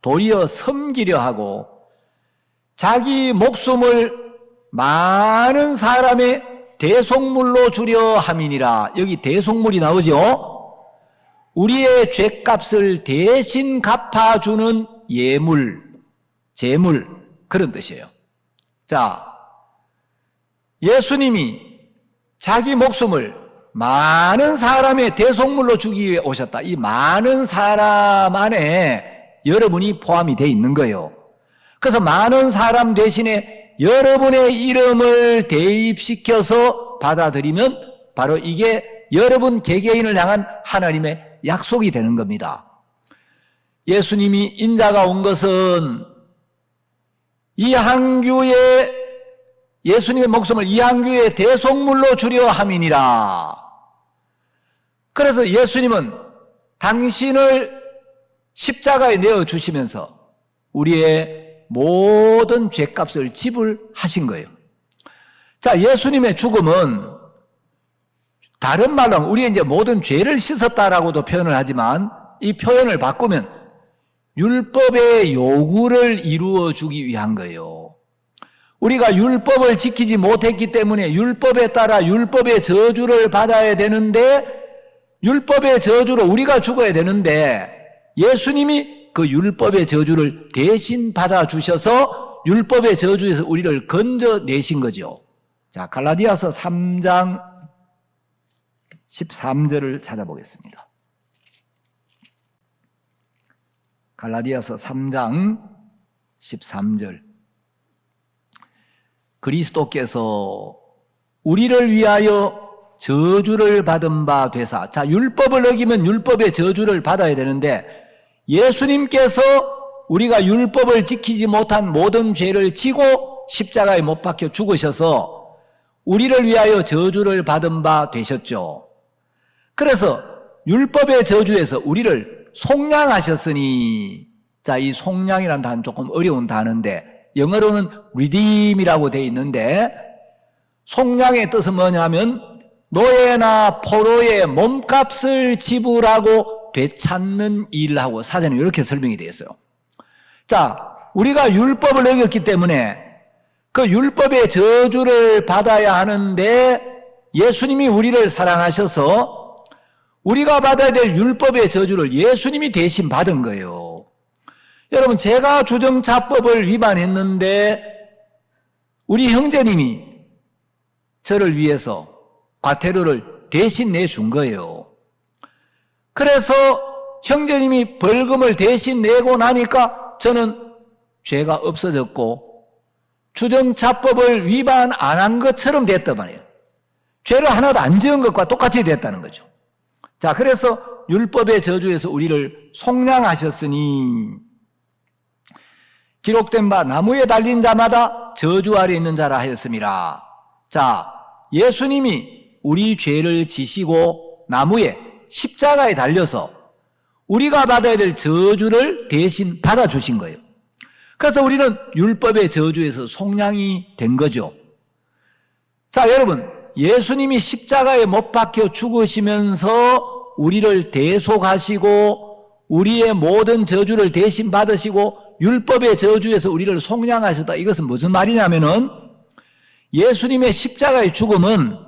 Speaker 1: 도리어 섬기려 하고 자기 목숨을 많은 사람의 대속물로 주려 함이니라. 여기 대속물이 나오죠. 우리의 죄값을 대신 갚아주는 예물, 제물, 그런 뜻이에요. 자, 예수님이 자기 목숨을 많은 사람의 대속물로 주기 위해 오셨다. 이 많은 사람 안에 여러분이 포함이 되어 있는 거예요. 그래서 많은 사람 대신에 여러분의 이름을 대입시켜서 받아들이면 바로 이게 여러분 개개인을 향한 하나님의 약속이 되는 겁니다. 예수님이 인자가 온 것은 예수님의 목숨을 이항규의 대속물로 주려 함이니라. 그래서 예수님은 당신을 십자가에 내어주시면서 우리의 모든 죄값을 지불하신 거예요. 자, 예수님의 죽음은 다른 말로 하면 우리의 이제 모든 죄를 씻었다라고도 표현을 하지만 이 표현을 바꾸면 율법의 요구를 이루어 주기 위한 거예요. 우리가 율법을 지키지 못했기 때문에 율법에 따라 율법의 저주를 받아야 되는데, 율법의 저주로 우리가 죽어야 되는데 예수님이 그 율법의 저주를 대신 받아주셔서 율법의 저주에서 우리를 건져내신 거죠. 자, 갈라디아서 3장 13절을 찾아보겠습니다. 갈라디아서 3장 13절. 그리스도께서 우리를 위하여 저주를 받은 바 되사. 자, 율법을 어기면 율법의 저주를 받아야 되는데 예수님께서 우리가 율법을 지키지 못한 모든 죄를 지고 십자가에 못 박혀 죽으셔서 우리를 위하여 저주를 받은 바 되셨죠. 그래서 율법의 저주에서 우리를 속량하셨으니, 자, 이 속량이라는 단어는 조금 어려운 단어인데 영어로는 redeem이라고 되어 있는데, 속량의 뜻은 뭐냐면 노예나 포로의 몸값을 지불하고 되찾는 일하고 사전에 이렇게 설명이 되어 있어요. 자, 우리가 율법을 어겼기 때문에 그 율법의 저주를 받아야 하는데 예수님이 우리를 사랑하셔서 우리가 받아야 될 율법의 저주를 예수님이 대신 받은 거예요. 여러분, 제가 주정자법을 위반했는데 우리 형제님이 저를 위해서 과태료를 대신 내준 거예요. 그래서 형제님이 벌금을 대신 내고 나니까 저는 죄가 없어졌고 주정자법을 위반 안 한 것처럼 됐단 말이에요. 죄를 하나도 안 지은 것과 똑같이 됐다는 거죠. 자, 그래서 율법의 저주에서 우리를 속량하셨으니 기록된 바 나무에 달린 자마다 저주 아래 있는 자라 하였음이라. 자, 예수님이 우리 죄를 지시고 나무에 십자가에 달려서 우리가 받아야 될 저주를 대신 받아주신 거예요. 그래서 우리는 율법의 저주에서 속량이 된 거죠. 자, 여러분, 예수님이 십자가에 못 박혀 죽으시면서 우리를 대속하시고 우리의 모든 저주를 대신 받으시고 율법의 저주에서 우리를 속량하셨다. 이것은 무슨 말이냐면은 예수님의 십자가의 죽음은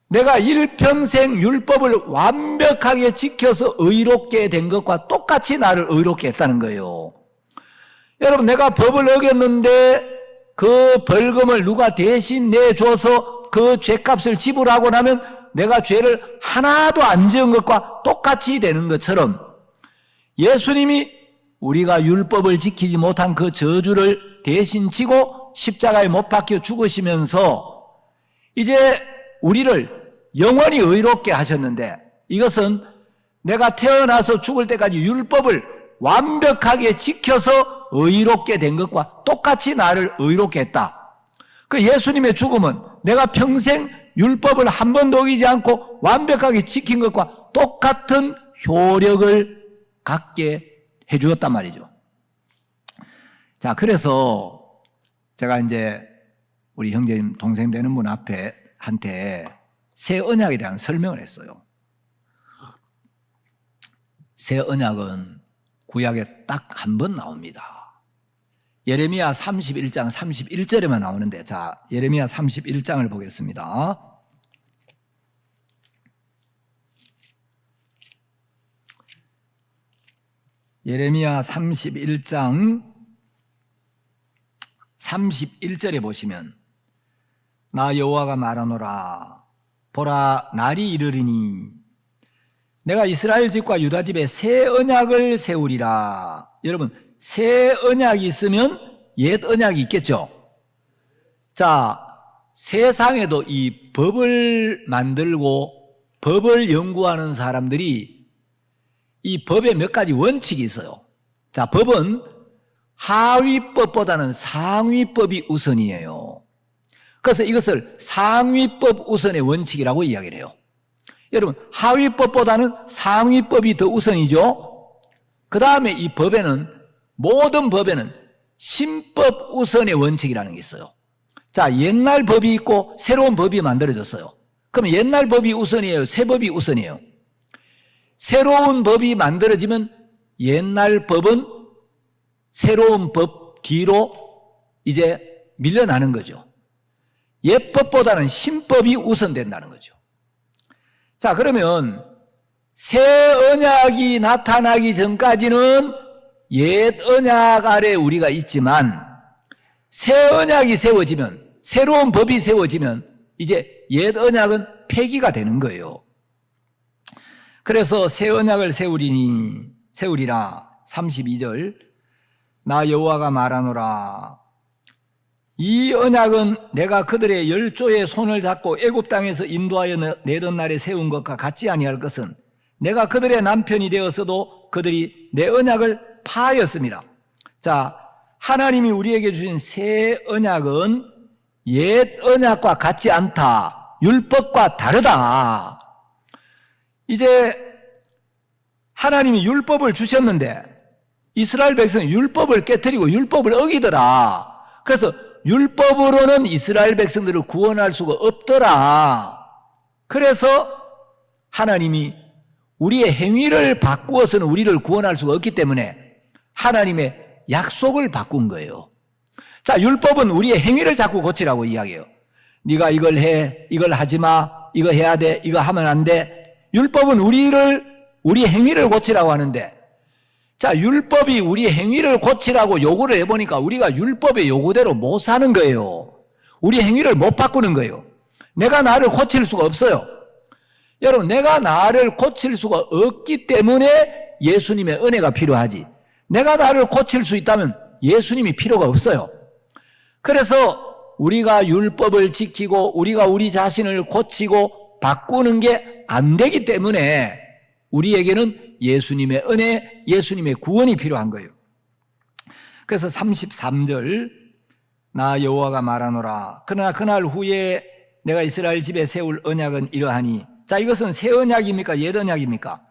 Speaker 1: 내가 일평생 율법을 완벽하게 지켜서 의롭게 된 것과 똑같이 나를 의롭게 했다는 거예요. 여러분, 내가 법을 어겼는데 그 벌금을 누가 대신 내줘서 그 죄값을 지불하고 나면 내가 죄를 하나도 안 지은 것과 똑같이 되는 것처럼 예수님이 우리가 율법을 지키지 못한 그 저주를 대신 지고 십자가에 못 박혀 죽으시면서 이제 우리를 영원히 의롭게 하셨는데, 이것은 내가 태어나서 죽을 때까지 율법을 완벽하게 지켜서 의롭게 된 것과 똑같이 나를 의롭게 했다. 그 예수님의 죽음은 내가 평생 율법을 한 번도 어기지 않고 완벽하게 지킨 것과 똑같은 효력을 갖게 해주었단 말이죠. 자, 그래서 제가 이제 우리 형제님, 동생 되는 분 한테 새 언약에 대한 설명을 했어요. 새 언약은 구약에 딱 한 번 나옵니다. 예레미야 31장 31절에만 나오는데, 자, 예레미야 31장을 보겠습니다. 예레미야 31장 31절에 보시면, 나 여호와가 말하노라. 보라, 날이 이르리니 내가 이스라엘 집과 유다 집에 새 언약을 세우리라. 여러분, 새 언약이 있으면 옛 언약이 있겠죠. 자, 세상에도 이 법을 만들고 법을 연구하는 사람들이 이 법에 몇 가지 원칙이 있어요. 자, 법은 하위법보다는 상위법이 우선이에요. 그래서 이것을 상위법 우선의 원칙이라고 이야기를 해요. 여러분, 하위법보다는 상위법이 더 우선이죠. 그 다음에 이 법에는, 모든 법에는 신법 우선의 원칙이라는 게 있어요. 자, 옛날 법이 있고 새로운 법이 만들어졌어요. 그럼 옛날 법이 우선이에요? 새 법이 우선이에요? 새로운 법이 만들어지면 옛날 법은 새로운 법 뒤로 이제 밀려나는 거죠. 옛 법보다는 신법이 우선된다는 거죠. 자, 그러면 새 언약이 나타나기 전까지는 옛 언약 아래 우리가 있지만, 새 언약이 세워지면, 새로운 법이 세워지면 이제 옛 언약은 폐기가 되는 거예요. 그래서 새 언약을 세우리라. 32절, 나 여호와가 말하노라. 이 언약은 내가 그들의 열조의 손을 잡고 애굽 땅에서 인도하여 내던 날에 세운 것과 같지 아니할 것은, 내가 그들의 남편이 되었어도 그들이 내 언약을 파하였습니다. 자, 하나님이 우리에게 주신 새 언약은 옛 언약과 같지 않다. 율법과 다르다. 이제 하나님이 율법을 주셨는데 이스라엘 백성이 율법을 깨뜨리고 율법을 어기더라. 그래서 율법으로는 이스라엘 백성들을 구원할 수가 없더라. 그래서 하나님이 우리의 행위를 바꾸어서는 우리를 구원할 수가 없기 때문에 하나님의 약속을 바꾼 거예요. 자, 율법은 우리의 행위를 자꾸 고치라고 이야기해요. 네가 이걸 해, 이걸 하지 마, 이거 해야 돼, 이거 하면 안 돼. 율법은 우리 행위를 고치라고 하는데, 자, 율법이 우리 행위를 고치라고 요구를 해보니까 우리가 율법의 요구대로 못 사는 거예요. 우리 행위를 못 바꾸는 거예요. 내가 나를 고칠 수가 없어요. 여러분, 내가 나를 고칠 수가 없기 때문에 예수님의 은혜가 필요하지, 내가 나를 고칠 수 있다면 예수님이 필요가 없어요. 그래서 우리가 율법을 지키고 우리가 우리 자신을 고치고 바꾸는 게 안 되기 때문에 우리에게는 예수님의 은혜, 예수님의 구원이 필요한 거예요. 그래서 33절, 나 여호와가 말하노라. 그러나 그날 후에 내가 이스라엘 집에 세울 언약은 이러하니. 자, 이것은 새 언약입니까? 옛 언약입니까?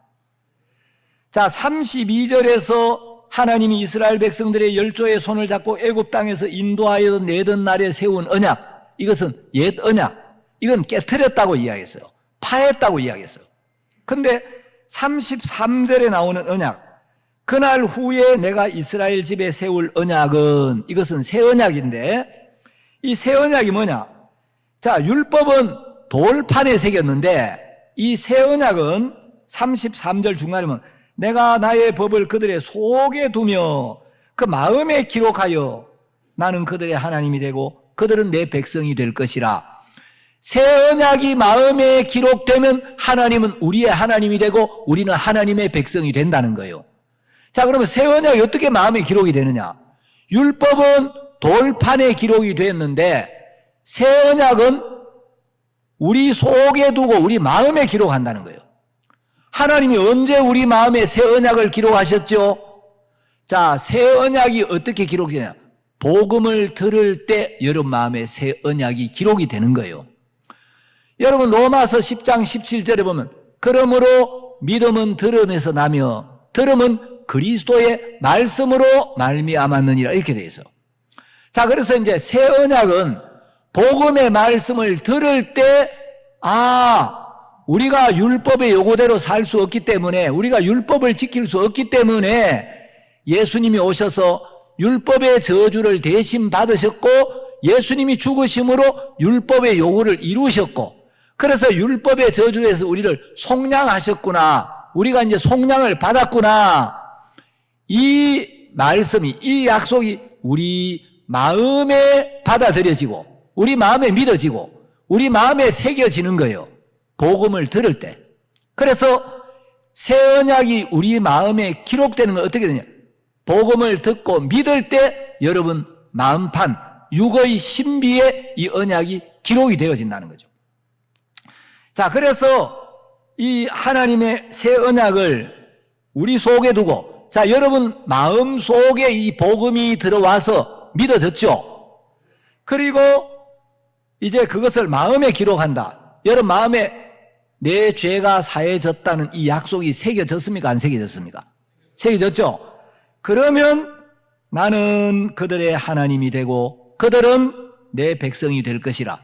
Speaker 1: 자, 32절에서 하나님이 이스라엘 백성들의 열조의 손을 잡고 애굽 땅에서 인도하여 내던 날에 세운 언약, 이것은 옛 언약, 이건 깨트렸다고 이야기했어요. 파했다고 이야기했어요. 근데 33절에 나오는 언약, 그날 후에 내가 이스라엘 집에 세울 언약은, 이것은 새 언약인데, 이 새 언약이 뭐냐? 자, 율법은 돌판에 새겼는데 이 새 언약은 33절 중간에 보면, 내가 나의 법을 그들의 속에 두며 그 마음에 기록하여 나는 그들의 하나님이 되고 그들은 내 백성이 될 것이라. 새 언약이 마음에 기록되면 하나님은 우리의 하나님이 되고 우리는 하나님의 백성이 된다는 거예요. 자, 그러면 새 언약이 어떻게 마음에 기록이 되느냐? 율법은 돌판에 기록이 됐는데 새 언약은 우리 속에 두고 우리 마음에 기록한다는 거예요. 하나님이 언제 우리 마음에 새 언약을 기록하셨죠? 자, 새 언약이 어떻게 기록되냐? 복음을 들을 때 여러분 마음에 새 언약이 기록이 되는 거예요. 여러분 로마서 10장 17절에 보면 그러므로 믿음은 들음에서 나며 들음은 그리스도의 말씀으로 말미암았느니라 이렇게 되어 있어요. 자, 그래서 이제 새 언약은 복음의 말씀을 들을 때 우리가 율법의 요구대로 살 수 없기 때문에 우리가 율법을 지킬 수 없기 때문에 예수님이 오셔서 율법의 저주를 대신 받으셨고 예수님이 죽으심으로 율법의 요구를 이루셨고 그래서 율법의 저주에서 우리를 속량하셨구나. 우리가 이제 속량을 받았구나. 이 말씀이 이 약속이 우리 마음에 받아들여지고 우리 마음에 믿어지고 우리 마음에 새겨지는 거예요. 복음을 들을 때. 그래서 새 언약이 우리 마음에 기록되는 건 어떻게 되냐? 복음을 듣고 믿을 때 여러분 마음판 육의 신비에 이 언약이 기록이 되어진다는 거죠. 자, 그래서 이 하나님의 새 언약을 우리 속에 두고 자, 여러분 마음 속에 이 복음이 들어와서 믿어졌죠? 그리고 이제 그것을 마음에 기록한다. 여러분 마음에 내 죄가 사해졌다는 이 약속이 새겨졌습니까? 안 새겨졌습니까? 새겨졌죠? 그러면 나는 그들의 하나님이 되고 그들은 내 백성이 될 것이라.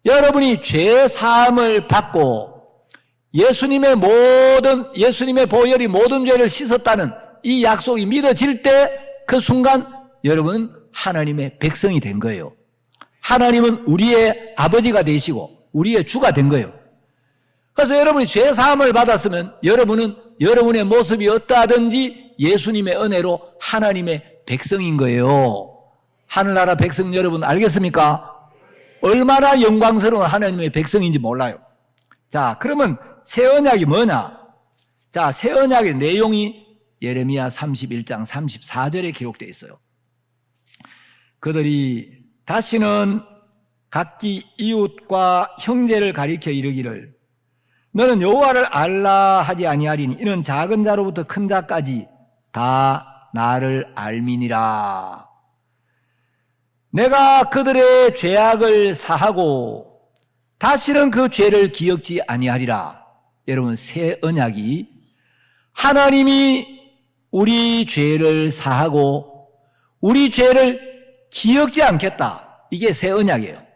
Speaker 1: 여러분이 죄 사함을 받고 예수님의 보혈이 모든 죄를 씻었다는 이 약속이 믿어질 때 그 순간 여러분은 하나님의 백성이 된 거예요. 하나님은 우리의 아버지가 되시고 우리의 주가 된 거예요. 그래서 여러분이 죄 사함을 받았으면 여러분은 여러분의 모습이 어떠하든지 예수님의 은혜로 하나님의 백성인 거예요. 하늘나라 백성 여러분 알겠습니까? 얼마나 영광스러운 하나님의 백성인지 몰라요. 자, 그러면 새 언약이 뭐냐? 자, 새 언약의 내용이 예레미야 31장 34절에 기록되어 있어요. 그들이 다시는 각기 이웃과 형제를 가리켜 이르기를 너는 여호와를 알라 하지 아니하리니 이는 작은 자로부터 큰 자까지 다 나를 알미니라. 내가 그들의 죄악을 사하고 다시는 그 죄를 기억지 아니하리라. 여러분 새 언약이 하나님이 우리 죄를 사하고 우리 죄를 기억지 않겠다. 이게 새 언약이에요.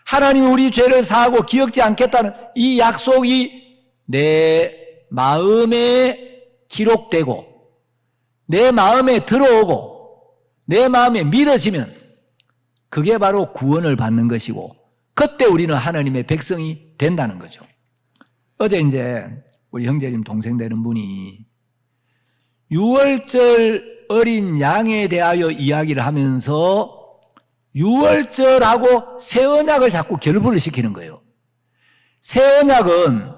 Speaker 1: 하나님이 우리 죄를 사하고 기억지 않겠다는 이 약속이 내 마음에 기록되고 내 마음에 들어오고 내 마음에 믿어지면 그게 바로 구원을 받는 것이고 그때 우리는 하나님의 백성이 된다는 거죠. 어제 이제 우리 형제님 동생 되는 분이 6월절 어린 양에 대하여 이야기를 하면서 6월절하고 새 언약을 자꾸 결부를 시키는 거예요. 새 언약은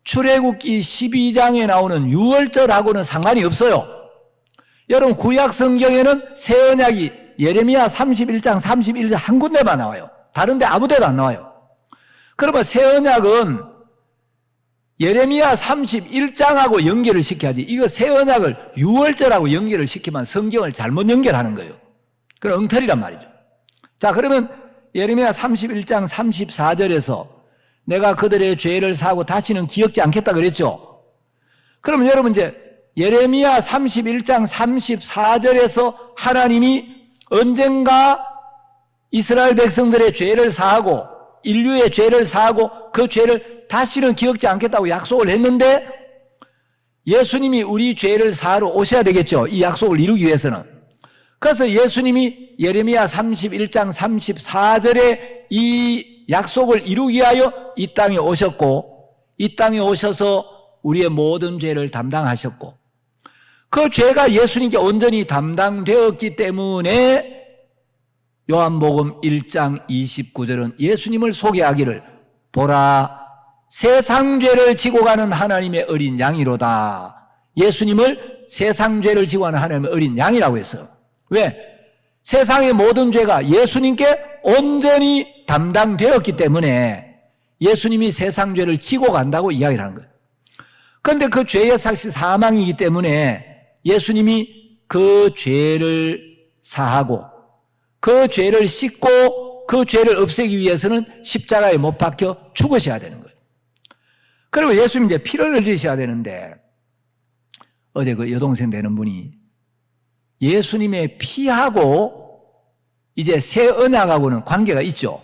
Speaker 1: 출애굽기 12장에 나오는 6월절하고는 상관이 없어요. 여러분 구약 성경에는 새 언약이 예레미야 31장 31절 한 군데만 나와요. 다른 데 아무 데도 안 나와요. 그러면 새 언약은 예레미야 31장하고 연결을 시켜야지. 이거 새 언약을 6월절하고 연결을 시키면 성경을 잘못 연결하는 거예요. 그건 엉터리란 말이죠. 자, 그러면 예레미야 31장 34절에서 내가 그들의 죄를 사하고 다시는 기억지 않겠다 그랬죠. 그러면 여러분 이제 예레미야 31장 34절에서 하나님이 언젠가 이스라엘 백성들의 죄를 사하고 인류의 죄를 사하고 그 죄를 다시는 기억지 않겠다고 약속을 했는데 예수님이 우리 죄를 사하러 오셔야 되겠죠. 이 약속을 이루기 위해서는. 그래서 예수님이 예레미야 31장 34절에 이 약속을 이루기 위하여 이 땅에 오셨고 이 땅에 오셔서 우리의 모든 죄를 담당하셨고 그 죄가 예수님께 온전히 담당되었기 때문에 요한복음 1장 29절은 예수님을 소개하기를 보라 세상 죄를 지고 가는 하나님의 어린 양이로다. 예수님을 세상 죄를 지고 가는 하나님의 어린 양이라고 했어요. 왜? 세상의 모든 죄가 예수님께 온전히 담당되었기 때문에 예수님이 세상 죄를 지고 간다고 이야기를 하는 거예요. 그런데 그 죄의 삭시 사망이기 때문에 예수님이 그 죄를 사하고 그 죄를 씻고 그 죄를 없애기 위해서는 십자가에 못 박혀 죽으셔야 되는 거예요. 그리고 예수님 이제 피를 흘리셔야 되는데 어제 그 여동생 되는 분이 예수님의 피하고 이제 새 언약하고는 관계가 있죠.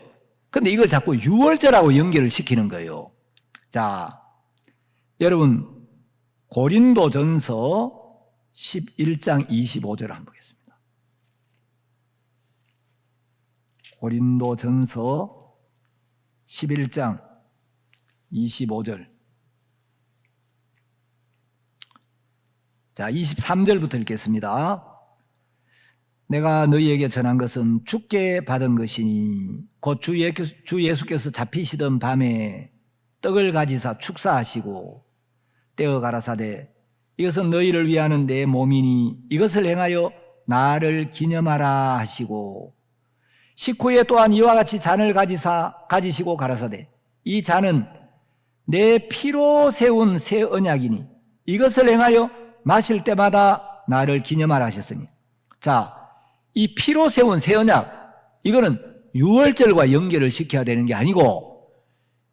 Speaker 1: 근데 이걸 자꾸 유월절하고 연결을 시키는 거예요. 자, 여러분 고린도전서 11장 25절 한번 보겠습니다. 고린도전서 11장 25절. 자, 23절부터 읽겠습니다. 내가 너희에게 전한 것은 주께 받은 것이니 곧 주 예수께서 잡히시던 밤에 떡을 가지사 축사하시고 떼어 가라사대 이것은 너희를 위하는 내 몸이니 이것을 행하여 나를 기념하라 하시고 식후에 또한 이와 같이 잔을 가지시고 가라사대 이 잔은 내 피로 세운 새 언약이니 이것을 행하여 마실 때마다 나를 기념하라 하셨으니 자, 이 피로 세운 새 언약 이거는 유월절과 연결을 시켜야 되는 게 아니고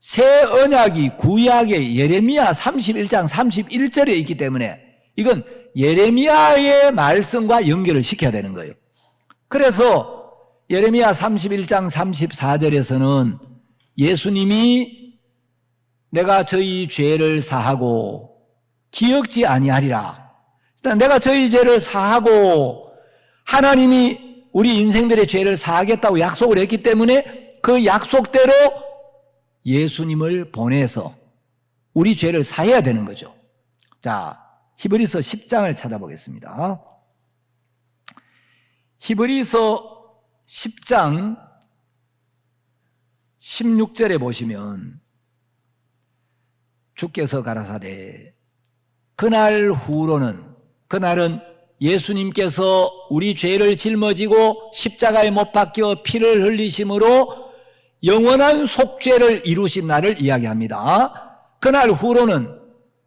Speaker 1: 새 언약이 구약의 예레미야 31장 31절에 있기 때문에 이건 예레미야의 말씀과 연결을 시켜야 되는 거예요. 그래서 예레미야 31장 34절에서는 예수님이 내가 저희 죄를 사하고 기억지 아니하리라. 내가 저희 죄를 사하고 하나님이 우리 인생들의 죄를 사하겠다고 약속을 했기 때문에 그 약속대로 예수님을 보내서 우리 죄를 사해야 되는 거죠. 자, 히브리서 10장을 찾아보겠습니다. 히브리서 10장 16절에 보시면 주께서 가라사대 그날 후로는 그날은 예수님께서 우리 죄를 짊어지고 십자가에 못 박혀 피를 흘리심으로 영원한 속죄를 이루신 날을 이야기합니다. 그날 후로는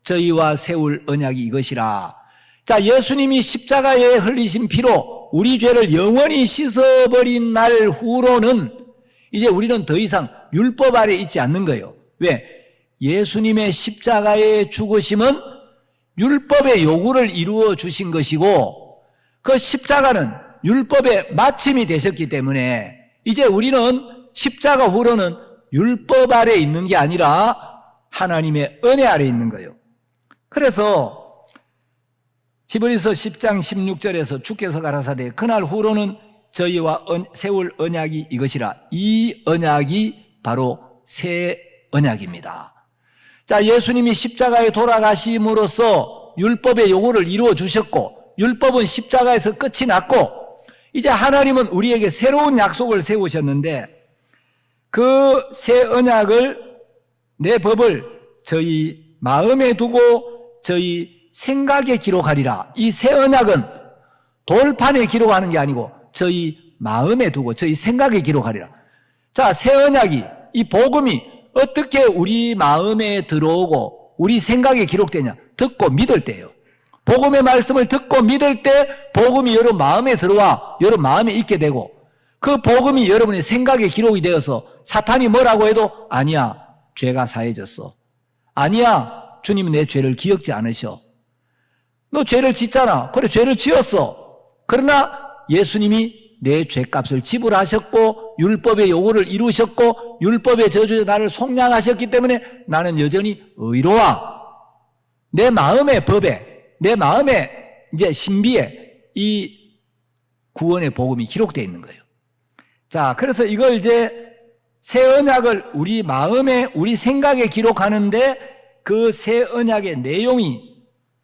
Speaker 1: 저희와 세울 언약이 이것이라. 자, 예수님이 십자가에 흘리신 피로 우리 죄를 영원히 씻어버린 날 후로는 이제 우리는 더 이상 율법 아래 있지 않는 거예요. 왜? 예수님의 십자가의 죽으심은 율법의 요구를 이루어 주신 것이고 그 십자가는 율법의 마침이 되셨기 때문에 이제 우리는 십자가 후로는 율법 아래 있는 게 아니라 하나님의 은혜 아래 있는 거예요. 그래서 히브리서 10장 16절에서 주께서 가라사대 그날 후로는 저희와 세울 언약이 이것이라. 이 언약이 바로 새 언약입니다. 자, 예수님이 십자가에 돌아가심으로써 율법의 요구를 이루어 주셨고 율법은 십자가에서 끝이 났고 이제 하나님은 우리에게 새로운 약속을 세우셨는데 그 새 언약을 내 법을 저희 마음에 두고 저희 생각에 기록하리라. 이 새 언약은 돌판에 기록하는 게 아니고 저희 마음에 두고 저희 생각에 기록하리라. 자, 새 언약이 이 복음이 어떻게 우리 마음에 들어오고 우리 생각에 기록되냐? 듣고 믿을 때예요. 복음의 말씀을 듣고 믿을 때 복음이 여러분 마음에 들어와 여러분 마음에 있게 되고 그 복음이 여러분의 생각에 기록이 되어서 사탄이 뭐라고 해도 아니야, 죄가 사해졌어. 아니야, 주님은 내 죄를 기억지 않으셔. 너 죄를 짓잖아. 그래, 죄를 지었어. 그러나 예수님이 내 죄값을 지불하셨고 율법의 요구를 이루셨고 율법의 저주에 나를 속량하셨기 때문에 나는 여전히 의로워. 내 마음의 법에, 내 마음의 이제 신비에 이 구원의 복음이 기록되어 있는 거예요. 자, 그래서 이걸 이제 새 언약을 우리 마음에, 우리 생각에 기록하는데 그 새 언약의 내용이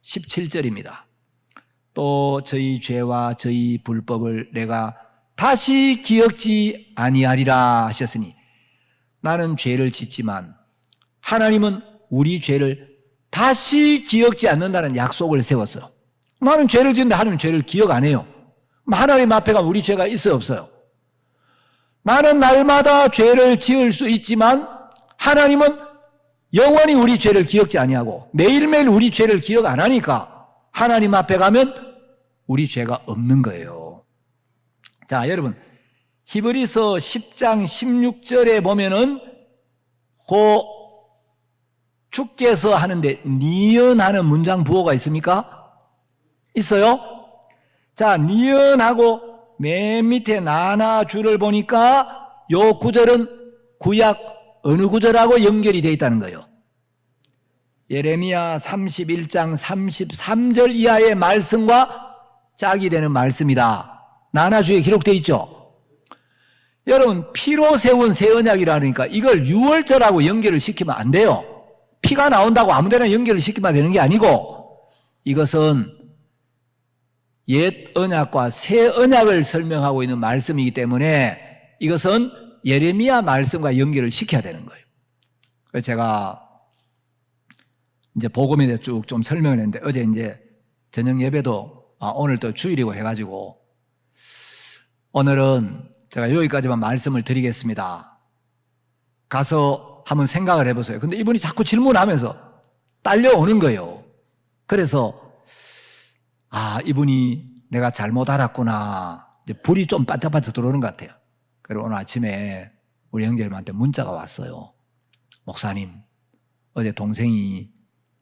Speaker 1: 17절입니다. 또 저희 죄와 저희 불법을 내가 다시 기억지 아니하리라 하셨으니 나는 죄를 짓지만 하나님은 우리 죄를 다시 기억지 않는다는 약속을 세웠어요. 나는 죄를 짓는데 하나님은 죄를 기억 안 해요. 하나님 앞에 가면 우리 죄가 있어요, 없어요? 나는 날마다 죄를 지을 수 있지만 하나님은 영원히 우리 죄를 기억지 아니하고 매일매일 우리 죄를 기억 안 하니까 하나님 앞에 가면 우리 죄가 없는 거예요. 자, 여러분, 히브리서 10장 16절에 보면은 주께서 하는데 니은하는 문장 부호가 있습니까? 있어요? 자, 니은하고 맨 밑에 나나주를 보니까 요 구절은 구약 어느 구절하고 연결이 되어 있다는 거예요. 예레미야 31장 33절 이하의 말씀과 짝이 되는 말씀이다. 나나주에 기록되어 있죠. 여러분, 피로 세운 새 언약이라니까 이걸 6월절하고 연결을 시키면 안 돼요. 피가 나온다고 아무데나 연결을 시키면 되는 게 아니고 이것은 옛 언약과 새 언약을 설명하고 있는 말씀이기 때문에 이것은 예레미야 말씀과 연결을 시켜야 되는 거예요. 그래서 제가 이제 복음에 대해서 쭉 좀 설명을 했는데 어제 이제 저녁 예배도 오늘 또 주일이고 해가지고 오늘은 제가 여기까지만 말씀을 드리겠습니다. 가서 한번 생각을 해보세요. 근데 이분이 자꾸 질문하면서 딸려오는 거예요. 그래서 이분이 내가 잘못 알았구나. 이제 불이 좀 반짝반짝 들어오는 것 같아요. 그리고 오늘 아침에 우리 형제님한테 문자가 왔어요. 목사님, 어제 동생이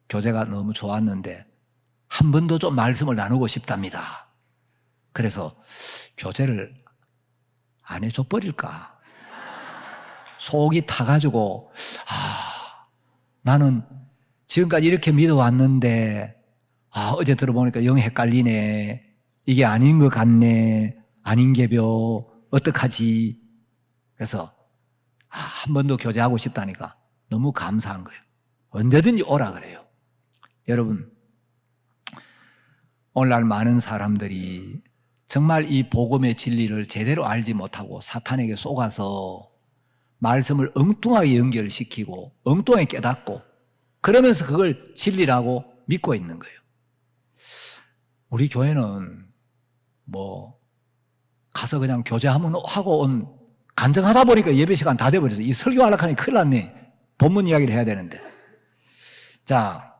Speaker 1: 교제가 너무 좋았는데 한 번 더 좀 말씀을 나누고 싶답니다. 그래서 교제를 안 해줘 버릴까? 속이 타가지고 나는 지금까지 이렇게 믿어왔는데 어제 들어보니까 영 헷갈리네. 이게 아닌 것 같네. 아닌 게벼. 어떡하지? 그래서 한 번 더 교제하고 싶다니까 너무 감사한 거예요. 언제든지 오라 그래요. 여러분, 오늘날 많은 사람들이 정말 이 복음의 진리를 제대로 알지 못하고 사탄에게 속아서 말씀을 엉뚱하게 연결시키고 엉뚱하게 깨닫고 그러면서 그걸 진리라고 믿고 있는 거예요. 우리 교회는 가서 그냥 교제하면 하고 온 간증하다 보니까 예배 시간 다 돼버렸어요. 이 설교하려고 하니 큰일 났네. 본문 이야기를 해야 되는데. 자,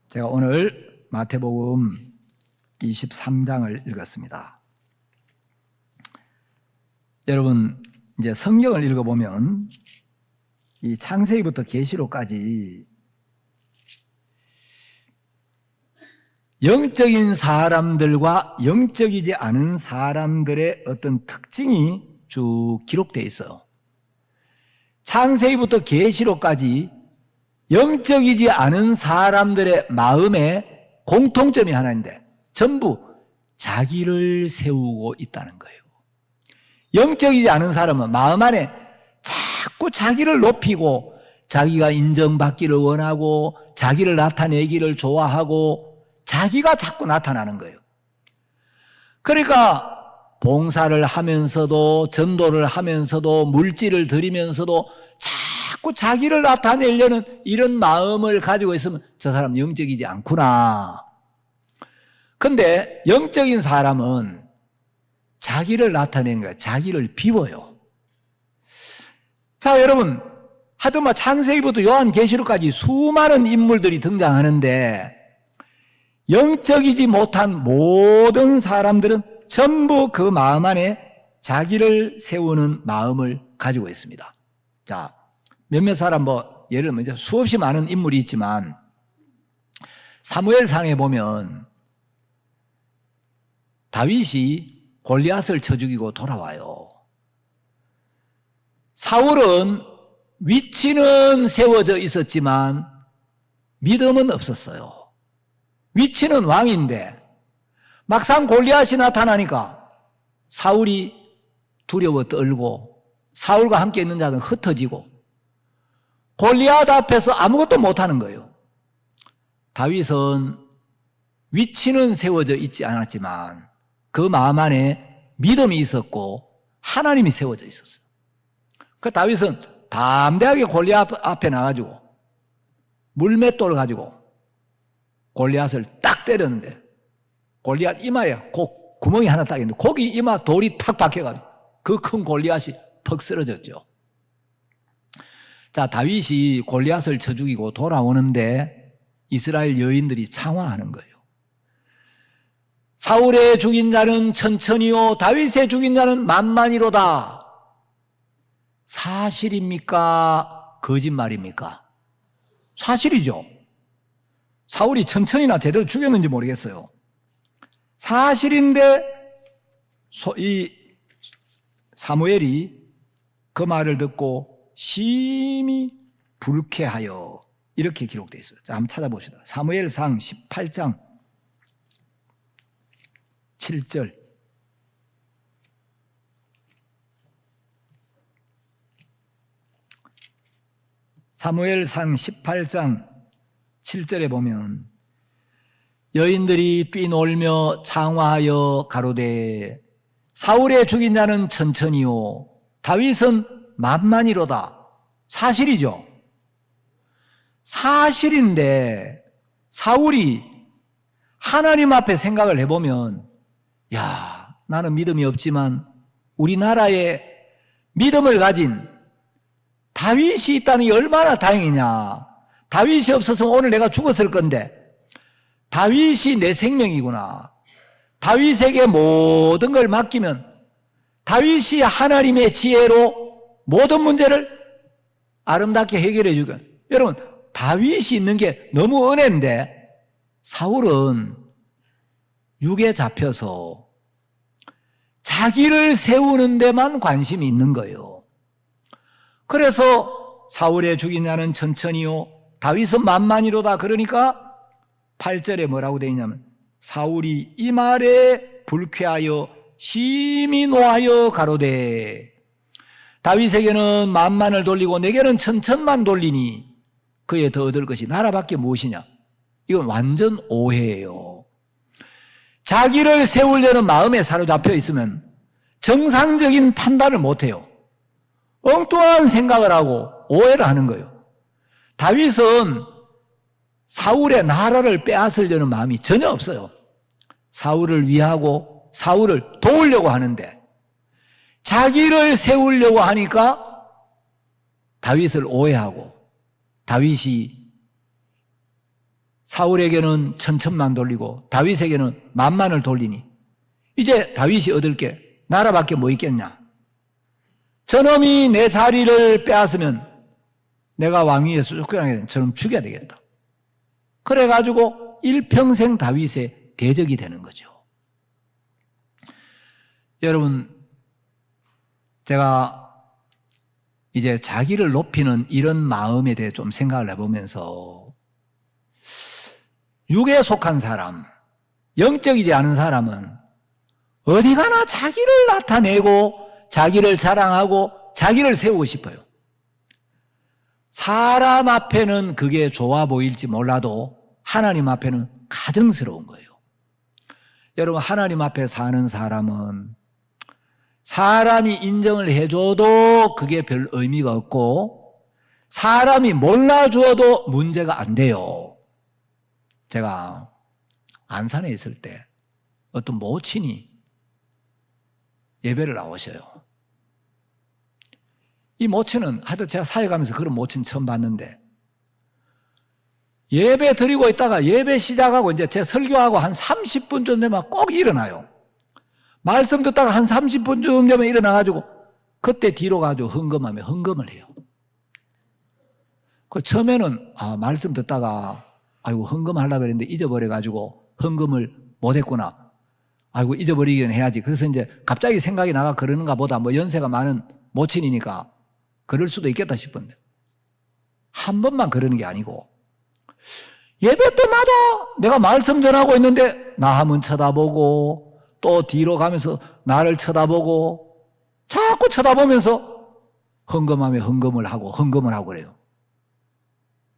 Speaker 1: 제가 오늘 마태복음 23장을 읽었습니다. 여러분, 이제 성경을 읽어보면 이 창세기부터 계시록까지 영적인 사람들과 영적이지 않은 사람들의 어떤 특징이 쭉 기록되어 있어요. 창세기부터 계시록까지 영적이지 않은 사람들의 마음에 공통점이 하나 있는데 전부 자기를 세우고 있다는 거예요. 영적이지 않은 사람은 마음 안에 자꾸 자기를 높이고 자기가 인정받기를 원하고 자기를 나타내기를 좋아하고 자기가 자꾸 나타나는 거예요. 그러니까 봉사를 하면서도 전도를 하면서도 물질을 드리면서도 자꾸 자기를 나타내려는 이런 마음을 가지고 있으면 저 사람 영적이지 않구나. 근데 영적인 사람은 자기를 나타내는 거예요. 자기를 비워요. 자, 여러분, 하여튼 창세기부터 요한계시록까지 수많은 인물들이 등장하는데 영적이지 못한 모든 사람들은 전부 그 마음 안에 자기를 세우는 마음을 가지고 있습니다. 자, 몇몇 사람 예를 들면 이제 수없이 많은 인물이 있지만 사무엘상에 보면 다윗이 골리앗을 쳐 죽이고 돌아와요. 사울은 위치는 세워져 있었지만 믿음은 없었어요. 위치는 왕인데 막상 골리앗이 나타나니까 사울이 두려워 떨고 사울과 함께 있는 자는 흩어지고 골리앗 앞에서 아무것도 못하는 거예요. 다윗은 위치는 세워져 있지 않았지만 그 마음 안에 믿음이 있었고 하나님이 세워져 있었어요. 그 다윗은 담대하게 골리앗 앞에 나가지고 물맷돌을 가지고 골리앗을 딱 때렸는데 골리앗 이마에 구멍이 하나 딱 있는데 거기 이마 돌이 탁 박혀가지고 그 큰 골리앗이 퍽 쓰러졌죠. 자, 다윗이 골리앗을 쳐 죽이고 돌아오는데 이스라엘 여인들이 창화하는 거예요. 사울의 죽인 자는 천천히요 다윗의 죽인 자는 만만이로다. 사실입니까? 거짓말입니까? 사실이죠. 사울이 천천히나 제대로 죽였는지 모르겠어요. 사실인데 이 사무엘이 그 말을 듣고 심히 불쾌하여 이렇게 기록되어 있어요. 자, 한번 찾아봅시다. 사무엘상 18장 7절. 사무엘상 18장 7절에 보면 여인들이 뛰놀며 창화하여 가로되 사울의 죽인 자는 천천히요 다윗은 만만이로다. 사실이죠. 사실인데 사울이 하나님 앞에 생각을 해보면 야, 나는 믿음이 없지만 우리나라에 믿음을 가진 다윗이 있다는 게 얼마나 다행이냐. 다윗이 없어서 오늘 내가 죽었을 건데 다윗이 내 생명이구나. 다윗에게 모든 걸 맡기면 다윗이 하나님의 지혜로 모든 문제를 아름답게 해결해 주건. 여러분, 다윗이 있는 게 너무 은혜인데 사울은 육에 잡혀서 자기를 세우는 데만 관심이 있는 거예요. 그래서 사울의 죽인 자는 천천히요 다윗은 만만이로다. 그러니까 8절에 뭐라고 되어 있냐면 사울이 이 말에 불쾌하여 심히 노하여 가로되 다윗에게는 만만을 돌리고 내게는 천천만 돌리니 그에 더 얻을 것이 나라밖에 무엇이냐. 이건 완전 오해예요. 자기를 세우려는 마음에 사로잡혀 있으면 정상적인 판단을 못해요. 엉뚱한 생각을 하고 오해를 하는 거예요. 다윗은 사울의 나라를 빼앗으려는 마음이 전혀 없어요. 사울을 위하고 사울을 도우려고 하는데 자기를 세우려고 하니까 다윗을 오해하고 다윗이 사울에게는 천천만 돌리고 다윗에게는 만만을 돌리니 이제 다윗이 얻을 게 나라밖에 뭐 있겠냐. 저놈이 내 자리를 빼앗으면 내가 왕위에서 쫓겨나게 되면 저놈 죽여야 되겠다. 그래가지고 일평생 다윗의 대적이 되는 거죠. 여러분, 제가 이제 자기를 높이는 이런 마음에 대해 좀 생각을 해보면서 육에 속한 사람, 영적이지 않은 사람은 어디 가나 자기를 나타내고 자기를 자랑하고 자기를 세우고 싶어요. 사람 앞에는 그게 좋아 보일지 몰라도 하나님 앞에는 가증스러운 거예요. 여러분, 하나님 앞에 사는 사람은 사람이 인정을 해줘도 그게 별 의미가 없고 사람이 몰라주어도 문제가 안 돼요. 제가 안산에 있을 때 어떤 모친이 예배를 나오셔요. 이 모친은 하여튼 제가 사역하면서 그런 모친 처음 봤는데 예배 드리고 있다가 예배 시작하고 이제 제 설교하고 한 30분쯤 되면 꼭 일어나요. 말씀 듣다가 한 30분쯤 되면 일어나가지고 그때 뒤로 가지고 헌금을 해요. 그 처음에는 말씀 듣다가 아이고 헌금하려고 그랬는데 잊어버려가지고 헌금을 못했구나. 아이고 잊어버리긴 해야지. 그래서 이제 갑자기 생각이 나가 그러는가 보다. 뭐 연세가 많은 모친이니까 그럴 수도 있겠다 싶은데 한 번만 그러는 게 아니고 예배 때마다 내가 말씀 전하고 있는데 나 한번 쳐다보고 또 뒤로 가면서 나를 쳐다보고 자꾸 쳐다보면서 헌금하면 헌금을 하고 그래요.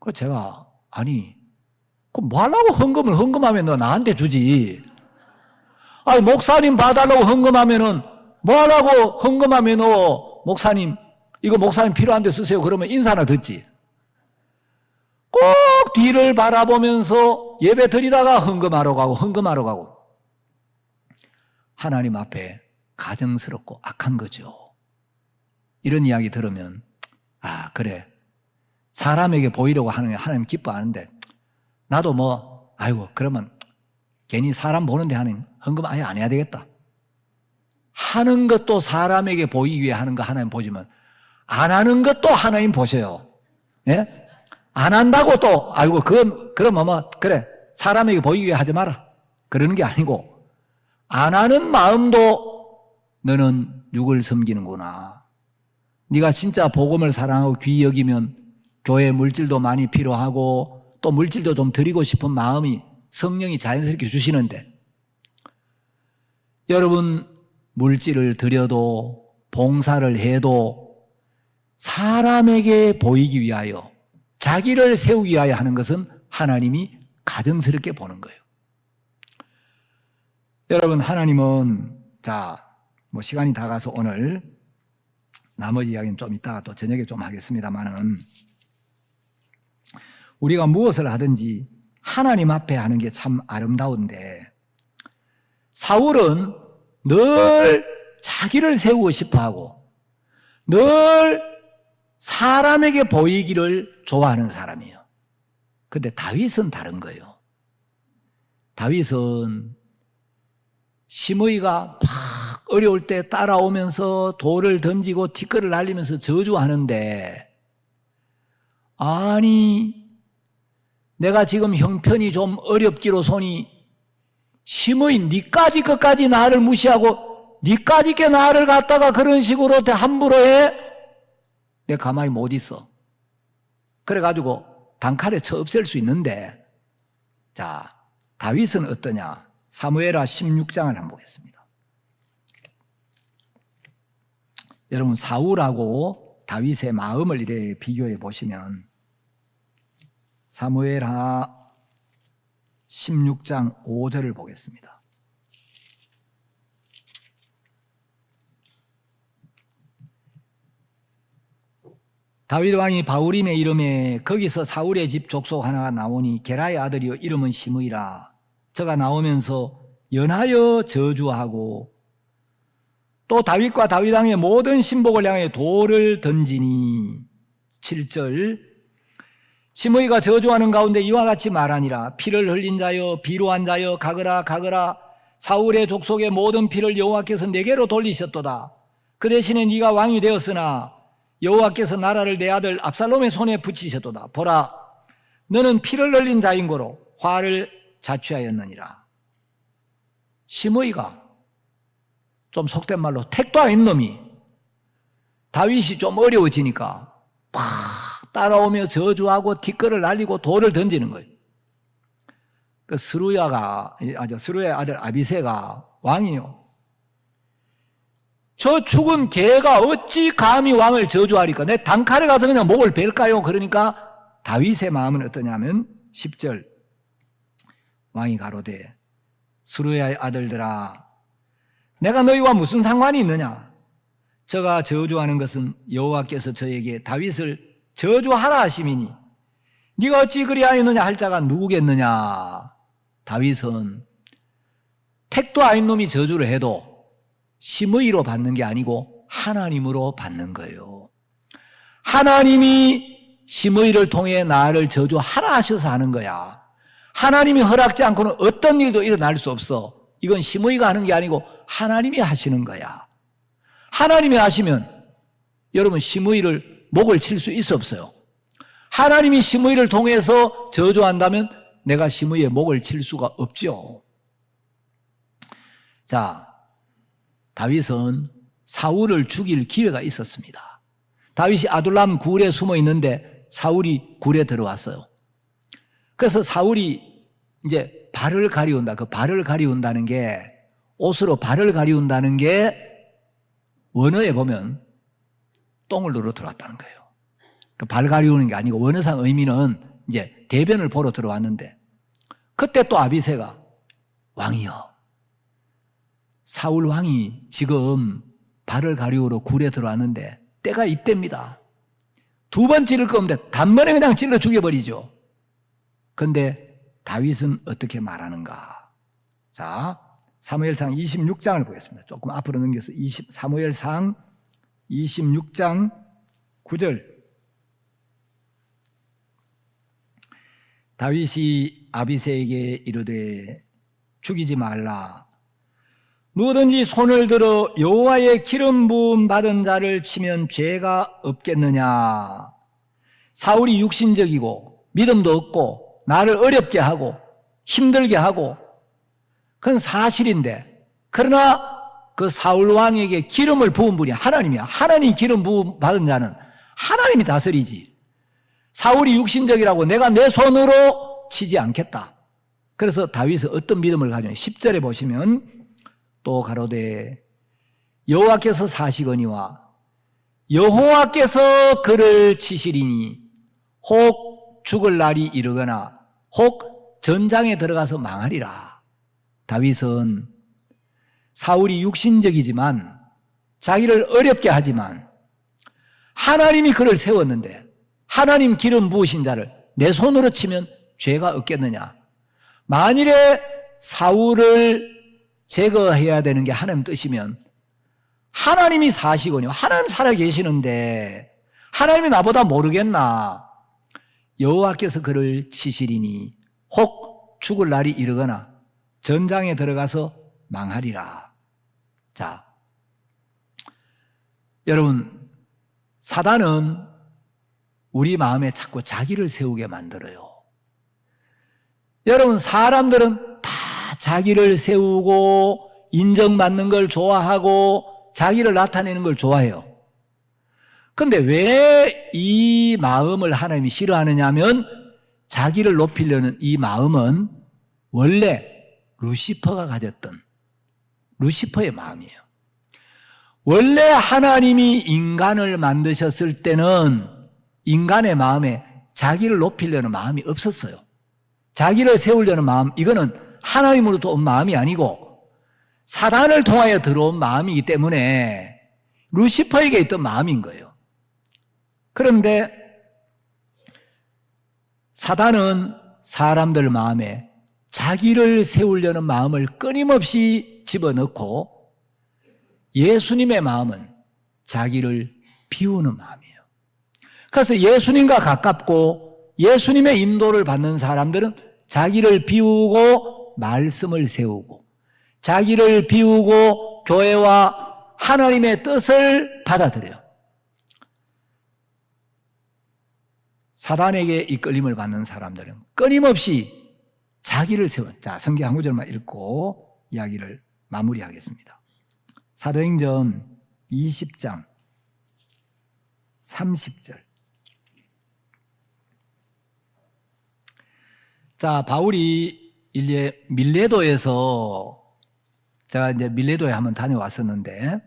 Speaker 1: 그래서 제가 그럼 뭐 하려고 헌금하면 너 나한테 주지. 아니 목사님 봐달라고 헌금하면은 뭐 하려고 헌금하면 너 목사님 이거 목사님 필요한데 쓰세요. 그러면 인사나 듣지. 꼭 뒤를 바라보면서 예배 드리다가 헌금하러 가고 하나님 앞에 가증스럽고 악한 거죠. 이런 이야기 들으면 그래 사람에게 보이려고 하는 게 하나님 기뻐하는데, 나도 뭐 아이고 그러면 괜히 사람 보는데 하는 헌금 아예 안 해야 되겠다 하는 것도 사람에게 보이기 위해 하는 거 하나님 보지만, 안 하는 것도 하나님 보셔요. 예? 안 한다고 또 아이고 그럼 뭐 그래 사람에게 보이기 위해 하지 마라 그러는 게 아니고, 안 하는 마음도 너는 누굴 섬기는구나. 네가 진짜 복음을 사랑하고 귀히 여기면 교회 물질도 많이 필요하고 또 물질도 좀 드리고 싶은 마음이 성령이 자연스럽게 주시는데, 여러분 물질을 드려도 봉사를 해도 사람에게 보이기 위하여, 자기를 세우기 위하여 하는 것은 하나님이 가증스럽게 보는 거예요. 여러분, 하나님은 뭐 시간이 다 가서 오늘 나머지 이야기는 좀 이따가 또 저녁에 좀 하겠습니다만은, 우리가 무엇을 하든지 하나님 앞에 하는 게 참 아름다운데, 사울은 늘 자기를 세우고 싶어 하고 늘 사람에게 보이기를 좋아하는 사람이에요. 근데 다윗은 다른 거예요. 다윗은 시므이가 막 어려울 때 따라오면서 돌을 던지고 티끌을 날리면서 저주하는데, 아니 내가 지금 형편이 좀 어렵기로소니 시므이 니까지 끝까지 나를 무시하고 니까지께 나를 갖다가 그런 식으로 함부로 해? 내가 가만히 못 있어. 그래가지고 단칼에 쳐 없앨 수 있는데, 자 다윗은 어떠냐? 사무엘하 16장을 한번 보겠습니다. 여러분 사울하고 다윗의 마음을 이렇게 비교해 보시면, 사무엘하 16장 5절을 보겠습니다. 다윗 왕이 바후림에 이름에 거기서 사울의 집 족속 하나가 나오니 게라의 아들이요 이름은 시므이라. 저가 나오면서 연하여 저주하고 또 다윗과 다윗 왕의 모든 신복을 향해 돌을 던지니. 7절 시므이가 저주하는 가운데 이와 같이 말하니라. 피를 흘린 자여 비루한 자여 가거라 가거라. 사울의 족속의 모든 피를 여호와께서 내게로 돌리셨도다. 그 대신에 네가 왕이 되었으나 여호와께서 나라를 내 아들 압살롬의 손에 붙이셨도다. 보라 너는 피를 흘린 자인 거로 화를 자취하였느니라. 시므이가 좀 속된 말로 택도 아닌 놈이 다윗이 좀 어려워지니까 막 따라오며 저주하고 티끌을 날리고 돌을 던지는 거예요. 그 스루야의 아들 아비새가 왕이요. 저 죽은 개가 어찌 감히 왕을 저주하리까? 내 단칼에 가서 그냥 목을 벨까요? 그러니까 다윗의 마음은 어떠냐면 10절 왕이 가로되 스루야의 아들들아 내가 너희와 무슨 상관이 있느냐? 저가 저주하는 것은 여호와께서 저에게 다윗을 저주하라 하심이니 네가 어찌 그리하였느냐 할 자가 누구겠느냐? 다윗은 택도 아닌 놈이 저주를 해도 시므이로 받는 게 아니고 하나님으로 받는 거예요. 하나님이 시므이를 통해 나를 저주하라 하셔서 하는 거야. 하나님이 허락지 않고는 어떤 일도 일어날 수 없어. 이건 시므이가 하는 게 아니고 하나님이 하시는 거야. 하나님이 하시면 여러분 시므이를 목을 칠 수 있어 없어요? 하나님이 시므이를 통해서 저주한다면 내가 시므이의 목을 칠 수가 없죠. 자, 다윗은 사울을 죽일 기회가 있었습니다. 다윗이 아둘람 굴에 숨어 있는데 사울이 굴에 들어왔어요. 그래서 사울이 이제 발을 가리운다. 그 발을 가리운다는 게, 옷으로 발을 가리운다는 게 원어에 보면 똥을 누러 들어왔다는 거예요. 그 발 가리우는 게 아니고 원어상 의미는 이제 대변을 보러 들어왔는데, 그때 또 아비새가 왕이여, 사울 왕이 지금 발을 가리우러 굴에 들어왔는데 때가 이때입니다. 두 번 찌를 거 없는데 단번에 그냥 찔러 죽여버리죠. 그런데 다윗은 어떻게 말하는가? 자, 사무엘상 26장을 보겠습니다. 조금 앞으로 넘겨서 사무엘상 26장 9절 다윗이 아비새에게 이르되 죽이지 말라. 누구든지 손을 들어 여호와의 기름 부음 받은 자를 치면 죄가 없겠느냐. 사울이 육신적이고 믿음도 없고 나를 어렵게 하고 힘들게 하고 그건 사실인데, 그러나 그 사울 왕에게 기름을 부은 분이 하나님이야. 하나님 기름 부음 받은 자는 하나님이 다스리지. 사울이 육신적이라고 내가 내 손으로 치지 않겠다. 그래서 다윗은 어떤 믿음을 가지고 10절에 보시면 또 가로되 여호와께서 사시거니와 여호와께서 그를 치시리니 혹 죽을 날이 이르거나 혹 전장에 들어가서 망하리라. 다윗은 사울이 육신적이지만 자기를 어렵게 하지만 하나님이 그를 세웠는데 하나님 기름 부으신 자를 내 손으로 치면 죄가 없겠느냐. 만일에 사울을 제거해야 되는 게 하나님 뜻이면 하나님이 사시거니와 하나님 살아 계시는데 하나님이 나보다 모르겠나. 여호와께서 그를 치시리니 혹 죽을 날이 이르거나 전장에 들어가서 망하리라. 자, 여러분, 사단은 우리 마음에 자꾸 자기를 세우게 만들어요. 여러분, 사람들은 다 자기를 세우고 인정받는 걸 좋아하고 자기를 나타내는 걸 좋아해요. 그런데 왜 이 마음을 하나님이 싫어하느냐 하면 자기를 높이려는 이 마음은 원래 루시퍼가 가졌던 루시퍼의 마음이에요. 원래 하나님이 인간을 만드셨을 때는 인간의 마음에 자기를 높이려는 마음이 없었어요. 자기를 세우려는 마음, 이거는 하나님으로부터 온 마음이 아니고 사단을 통하여 들어온 마음이기 때문에 루시퍼에게 있던 마음인 거예요. 그런데 사단은 사람들 마음에 자기를 세우려는 마음을 끊임없이 집어넣고 예수님의 마음은 자기를 비우는 마음이에요. 그래서 예수님과 가깝고 예수님의 인도를 받는 사람들은 자기를 비우고 말씀을 세우고 자기를 비우고 교회와 하나님의 뜻을 받아들여요. 사단에게 이끌림을 받는 사람들은 끊임없이 자기를 세우는. 자, 성경 한 구절만 읽고 이야기를 마무리하겠습니다. 사도행전 20장 30절. 자, 바울이 이제 밀레도에서 제가 이제 밀레도에 한번 다녀왔었는데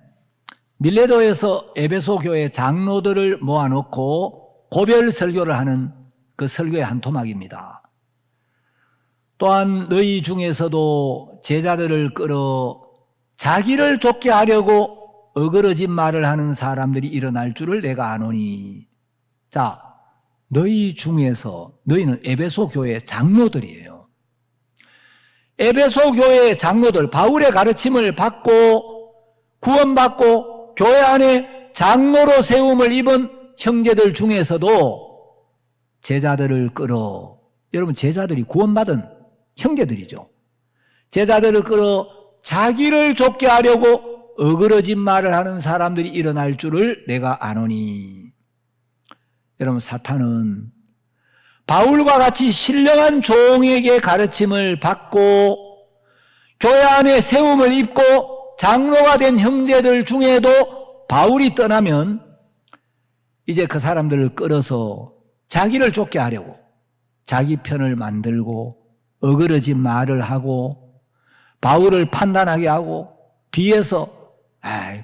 Speaker 1: 밀레도에서 에베소 교회 장로들을 모아놓고 고별 설교를 하는 그 설교의 한 토막입니다. 또한 너희 중에서도 제자들을 끌어 자기를 쫓게 하려고 어그러진 말을 하는 사람들이 일어날 줄을 내가 아노니. 자, 너희 중에서, 너희는 에베소 교회 장로들이에요. 에베소 교회 장로들, 바울의 가르침을 받고 구원받고 교회 안에 장로로 세움을 입은 형제들 중에서도 제자들을 끌어, 여러분 제자들이 구원받은 형제들이죠. 제자들을 끌어 자기를 좁게 하려고 어그러진 말을 하는 사람들이 일어날 줄을 내가 아노니. 여러분, 사탄은 바울과 같이 신령한 종에게 가르침을 받고 교회 안에 세움을 입고 장로가 된 형제들 중에도 바울이 떠나면 이제 그 사람들을 끌어서 자기를 쫓게 하려고 자기 편을 만들고 어그러진 말을 하고 바울을 판단하게 하고 뒤에서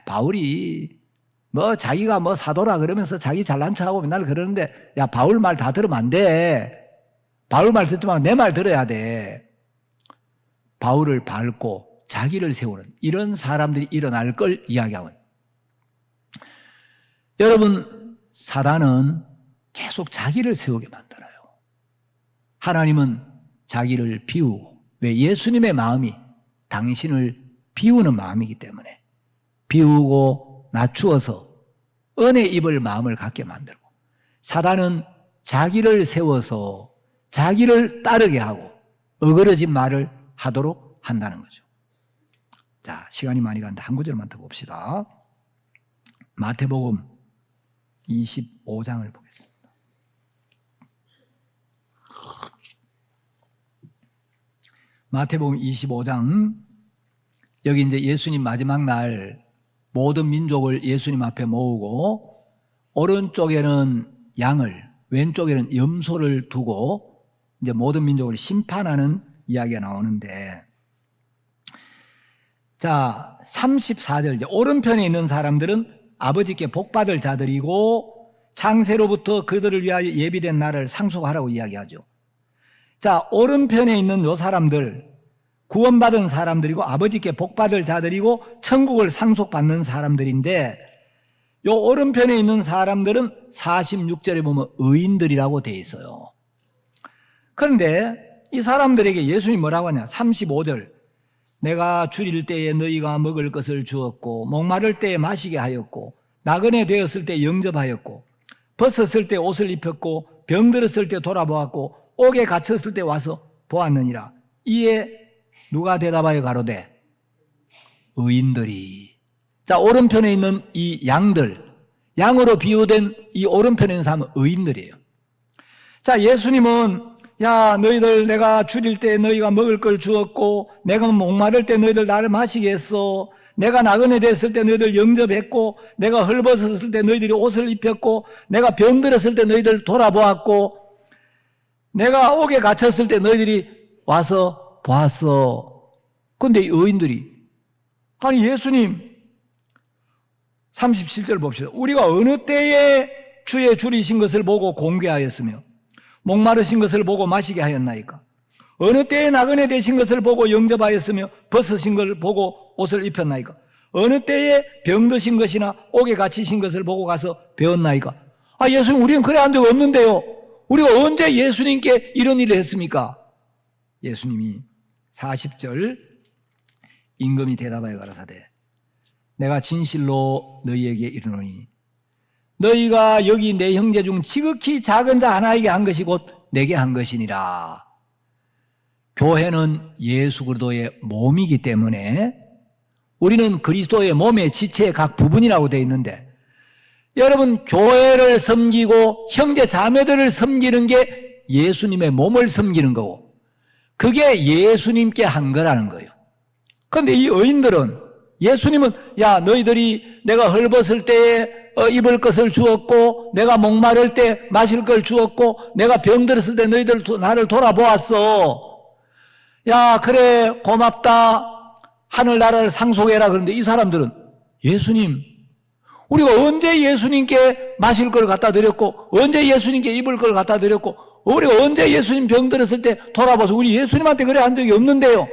Speaker 1: 바울이 뭐 자기가 뭐 사도라 그러면서 자기 잘난 척하고 맨날 그러는데 야, 바울 말 다 들으면 안 돼. 바울 말 듣지 말고 내 말 들어야 돼. 바울을 밟고 자기를 세우는 이런 사람들이 일어날 걸 이야기하고. 여러분, 사단은 계속 자기를 세우게 만들어요. 하나님은 자기를 비우고, 왜? 예수님의 마음이 당신을 비우는 마음이기 때문에 비우고 낮추어서 은혜 입을 마음을 갖게 만들고, 사단은 자기를 세워서 자기를 따르게 하고 어그러진 말을 하도록 한다는 거죠. 자, 시간이 많이 간다. 한 구절만 더 봅시다. 마태복음 25장을 보겠습니다. 마태복음 25장, 여기 이제 예수님 마지막 날 모든 민족을 예수님 앞에 모으고 오른쪽에는 양을, 왼쪽에는 염소를 두고 이제 모든 민족을 심판하는 이야기가 나오는데, 자, 34절, 이제 오른편에 있는 사람들은 아버지께 복받을 자들이고 창세로부터 그들을 위하여 예비된 날을 상속하라고 이야기하죠. 자, 오른편에 있는 요 사람들, 구원받은 사람들이고 아버지께 복받을 자들이고 천국을 상속받는 사람들인데, 요 오른편에 있는 사람들은 46절에 보면 의인들이라고 돼 있어요. 그런데 이 사람들에게 예수님이 뭐라고 하냐? 35절, 내가 줄일 때에 너희가 먹을 것을 주었고 목마를 때에 마시게 하였고 나그네 되었을 때 영접하였고 벗었을 때 옷을 입혔고 병들었을 때 돌아보았고 옥에 갇혔을 때 와서 보았느니라. 이에 누가 대답하여 가로되 의인들이. 자, 오른편에 있는 이 양들, 양으로 비유된 이 오른편에 있는 사람은 의인들이에요. 자, 예수님은 야, 너희들 내가 줄일 때 너희가 먹을 걸 주었고 내가 목마를 때 너희들 나를 마시게 했어. 내가 나그네 됐을 때 너희들 영접했고 내가 헐벗었을 때 너희들이 옷을 입혔고 내가 병들었을 때 너희들 돌아보았고 내가 옥에 갇혔을 때 너희들이 와서 보았어. 그런데 이 의인들이, 아니 예수님 37절 봅시다. 우리가 어느 때에 주의 줄이신 것을 보고 공개하였으며 목마르신 것을 보고 마시게 하였나이까? 어느 때에 나그네 되신 것을 보고 영접하였으며 벗으신 것을 보고 옷을 입혔나이까? 어느 때에 병드신 것이나 옥에 갇히신 것을 보고 가서 배웠나이까? 아, 예수님, 우리는 그래 한 적 없는데요. 우리가 언제 예수님께 이런 일을 했습니까? 예수님이 40절 임금이 대답하여 가라사대 내가 진실로 너희에게 이르노니 너희가 여기 내 형제 중 지극히 작은 자 하나에게 한 것이 곧 내게 한 것이니라. 교회는 예수 그리스도의 몸이기 때문에 우리는 그리스도의 몸의 지체의 각 부분이라고 되어 있는데, 여러분 교회를 섬기고 형제 자매들을 섬기는 게 예수님의 몸을 섬기는 거고 그게 예수님께 한 거라는 거예요. 그런데 이 의인들은 예수님은 야, 너희들이 내가 헐벗을 때에 입을 것을 주었고 내가 목마를 때 마실 걸 주었고 내가 병들었을 때 너희들 나를 돌아보았어. 야, 그래 고맙다. 하늘나라를 상속해라. 그런데 이 사람들은 예수님, 우리가 언제 예수님께 마실 걸 갖다 드렸고 언제 예수님께 입을 걸 갖다 드렸고 우리가 언제 예수님 병들었을 때 돌아봐서 우리 예수님한테 그래 한 적이 없는데요.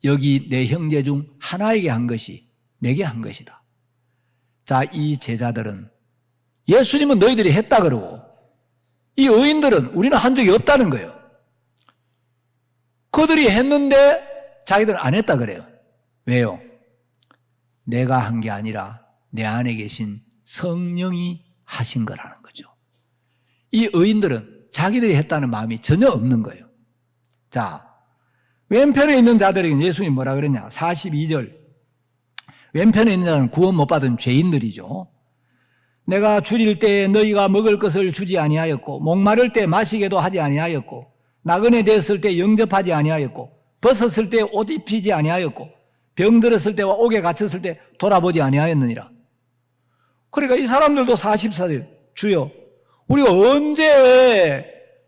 Speaker 1: 여기 내 형제 중 하나에게 한 것이 내게 한 것이다. 자, 이 제자들은 예수님은 너희들이 했다 그러고 이 의인들은 우리는 한 적이 없다는 거예요. 그들이 했는데 자기들은 안 했다 그래요. 왜요? 내가 한 게 아니라 내 안에 계신 성령이 하신 거라는 거죠. 이 의인들은 자기들이 했다는 마음이 전혀 없는 거예요. 자, 왼편에 있는 자들에게 예수님이 뭐라 그랬냐? 42절. 왼편에 있는 자는 구원 못 받은 죄인들이죠. 내가 줄일 때 너희가 먹을 것을 주지 아니하였고 목마를 때 마시게도 하지 아니하였고 나그네 되었을 때 영접하지 아니하였고 벗었을 때 옷 입히지 아니하였고 병들었을 때와 옥에 갇혔을 때 돌아보지 아니하였느니라. 그러니까 이 사람들도 44절 주여 우리가 언제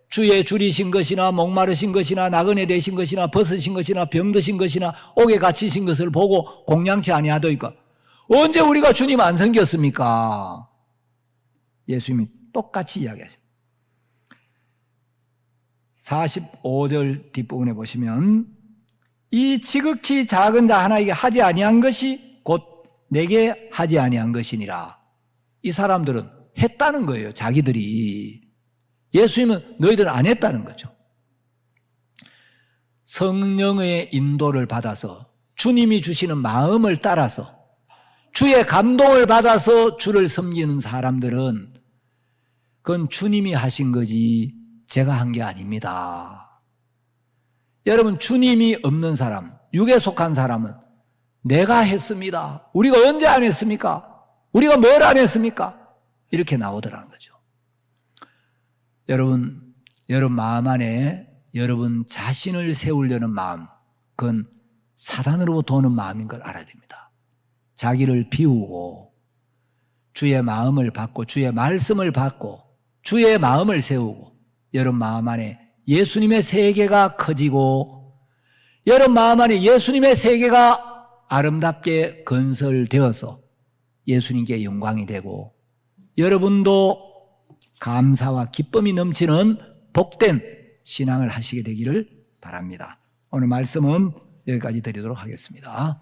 Speaker 1: 주의 줄이신 것이나 목마르신 것이나 나그네 되신 것이나 벗으신 것이나 병드신 것이나 옥에 갇히신 것을 보고 공양치 아니하더이까? 언제 우리가 주님 안 섬겼습니까? 예수님이 똑같이 이야기하십니다. 45절 뒷부분에 보시면 이 지극히 작은 자 하나에게 하지 아니한 것이 곧 내게 하지 아니한 것이니라. 이 사람들은 했다는 거예요. 자기들이. 예수님은 너희들은 안 했다는 거죠. 성령의 인도를 받아서 주님이 주시는 마음을 따라서 주의 감동을 받아서 주를 섬기는 사람들은 그건 주님이 하신 거지 제가 한 게 아닙니다. 여러분, 주님이 없는 사람, 육에 속한 사람은 내가 했습니다. 우리가 언제 안 했습니까? 우리가 뭘 안 했습니까? 이렇게 나오더라는 거죠. 여러분 마음 안에 여러분 자신을 세우려는 마음, 그건 사단으로부터 오는 마음인 걸 알아야 됩니다. 자기를 비우고 주의 마음을 받고 주의 말씀을 받고 주의 마음을 세우고 여러분 마음 안에 예수님의 세계가 커지고 여러분 마음 안에 예수님의 세계가 아름답게 건설되어서 예수님께 영광이 되고 여러분도 감사와 기쁨이 넘치는 복된 신앙을 하시게 되기를 바랍니다. 오늘 말씀은 여기까지 드리도록 하겠습니다.